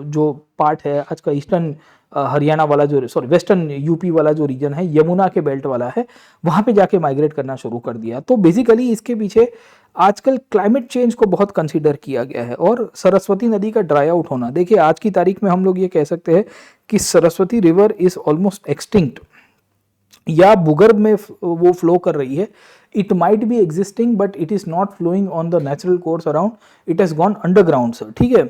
जो पार्ट है आज का, ईस्टर्न हरियाणा वाला जो, सॉरी वेस्टर्न यूपी वाला जो रीजन है, यमुना के बेल्ट वाला है, वहां पे जाके माइग्रेट करना शुरू कर दिया। तो बेसिकली इसके पीछे आजकल क्लाइमेट चेंज को बहुत कंसीडर किया गया है, और सरस्वती नदी का ड्राई आउट होना। देखिए आज की तारीख में हम लोग ये कह सकते हैं कि Saraswati river is almost extinct, या भूगर्भ में वो फ्लो कर रही है। It might be existing but it is not flowing on the natural course around, it has gone underground sir. ठीक है,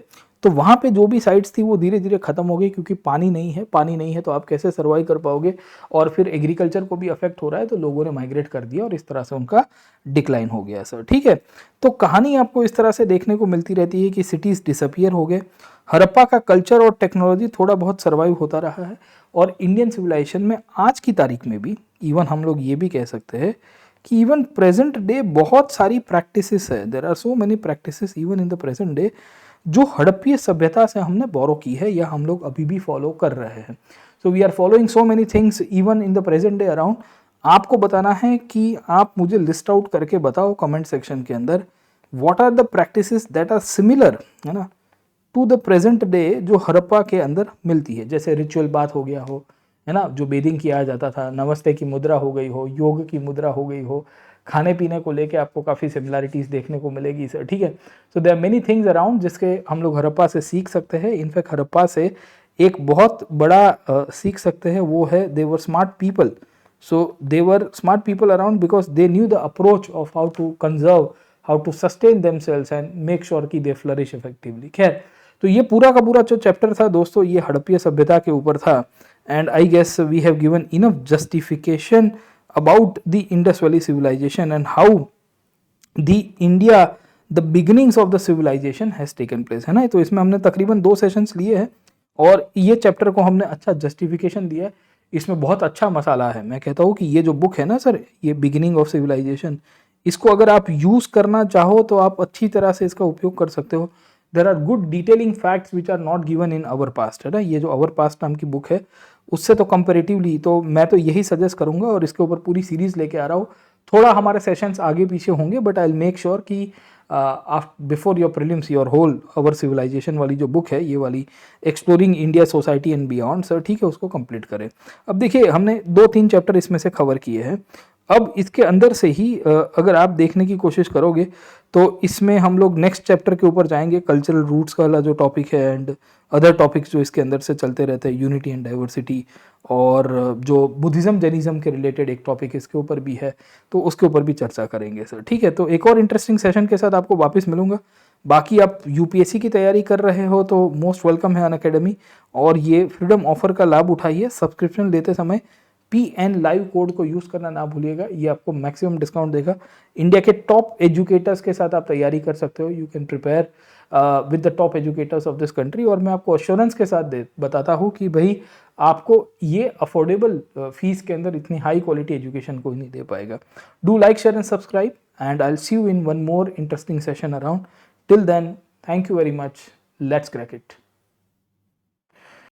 तो वहां पे जो भी साइट्स थी वो धीरे धीरे खत्म हो गई, क्योंकि पानी नहीं है। पानी नहीं है तो आप कैसे सर्वाइव कर पाओगे, और फिर एग्रीकल्चर को भी अफेक्ट हो रहा है, तो लोगों ने माइग्रेट कर दिया और इस तरह से उनका डिक्लाइन हो गया सर। ठीक है, तो कहानी आपको इस तरह से देखने को मिलती रहती है कि सिटीज डिसअपियर हो गए, हड़प्पा का कल्चर और टेक्नोलॉजी थोड़ा बहुत सर्वाइव होता रहा है, और इंडियन सिविलाइजेशन में आज की तारीख में भी इवन हम लोग ये भी कह सकते हैं कि इवन प्रेजेंट डे बहुत सारी प्रैक्टिसेस है, there are so many practices even in the present day, जो हड़प्पीय सभ्यता से हमने बोरो की है या हम लोग अभी भी फॉलो कर रहे हैं। So we are following so many things even in the present day around. आपको बताना है कि आप मुझे लिस्ट आउट करके बताओ कमेंट सेक्शन के अंदर, what are the practices that are similar, है ना, टू द प्रेजेंट डे, जो हड़प्पा के अंदर मिलती है। जैसे रिचुअल बात हो गया हो, है ना, जो बेदिंग किया जाता था, नमस्ते की मुद्रा हो गई हो, योग की मुद्रा हो गई हो, खाने पीने को लेके आपको काफ़ी सिमिलैरिटीज़ देखने को मिलेगी सर, ठीक है। So there are many things around जिसके हम लोग हड़प्पा से सीख सकते हैं। इनफैक्ट हड़प्पा से एक बहुत बड़ा सीख सकते हैं, वो है they were smart people. So they were smart people around because they knew the approach of how to conserve, how to sustain themselves and make sure कि दे फ्लरिश इफेक्टिवली। खैर, तो ये पूरा का पूरा जो चैप्टर था दोस्तों, ये हड़प्पीय सभ्यता के ऊपर था। And I guess we have given enough justification about the Indus valley civilization and how the India the beginnings of the civilization has taken place, है ना। तो इसमें हमने तकरीबन 2 सेशंस लिए हैं और ये चैप्टर को हमने अच्छा जस्टिफिकेशन दिया है। इसमें बहुत अच्छा मसाला है। मैं कहता हूँ कि ये जो बुक है ना सर, ये बिगिनिंग ऑफ सिविलाइजेशन, इसको अगर आप यूज़ करना चाहो तो आप अच्छी तरह से इसका उपयोग कर सकते हो। There are good detailing facts which are not given in our past, है ना। ये जो अवर पास्ट नाम की बुक है उससे तो कंपेरेटिवली तो मैं तो यही सजेस्ट करूंगा और इसके ऊपर पूरी सीरीज लेके आ रहा हूँ। थोड़ा हमारे सेशंस आगे पीछे होंगे but I will make sure कि before your prelims your whole our civilisation वाली जो बुक है, ये वाली exploring India society and beyond sir, ठीक है, उसको कंप्लीट करें। अब देखिए हमने 2-3 चैप्टर इसमें से कवर किए हैं। अब इसके अंदर से ही अगर आप देखने की कोशिश करोगे तो इसमें हम लोग नेक्स्ट चैप्टर के ऊपर जाएंगे, कल्चरल रूट्स वाला जो टॉपिक है एंड अदर टॉपिक्स जो इसके अंदर से चलते रहते हैं, यूनिटी एंड डाइवर्सिटी, और जो बुद्धिज़्म जैनिज़्म के रिलेटेड एक टॉपिक इसके ऊपर भी है, तो उसके ऊपर भी चर्चा करेंगे सर, ठीक है। तो एक और इंटरेस्टिंग सेशन के साथ आपको वापस मिलूंगा। बाकी आप यूपीएससी की तैयारी कर रहे हो तो मोस्ट वेलकम है अनअकैडमी, और ये फ्रीडम ऑफर का लाभ उठाइए। सब्सक्रिप्शन लेते समय PN लाइव कोड को यूज़ करना ना भूलिएगा, ये आपको मैक्सिमम डिस्काउंट देगा। इंडिया के टॉप एजुकेटर्स के साथ आप तैयारी कर सकते हो। You can prepare with the top educators of this country, और मैं आपको अश्योरेंस के साथ बताता हूँ कि भाई आपको ये अफोर्डेबल फीस के अंदर इतनी हाई क्वालिटी एजुकेशन कोई नहीं दे पाएगा। Do like, share and subscribe, and I will see you in one more interesting session around. Till then, thank you very much, let's crack it.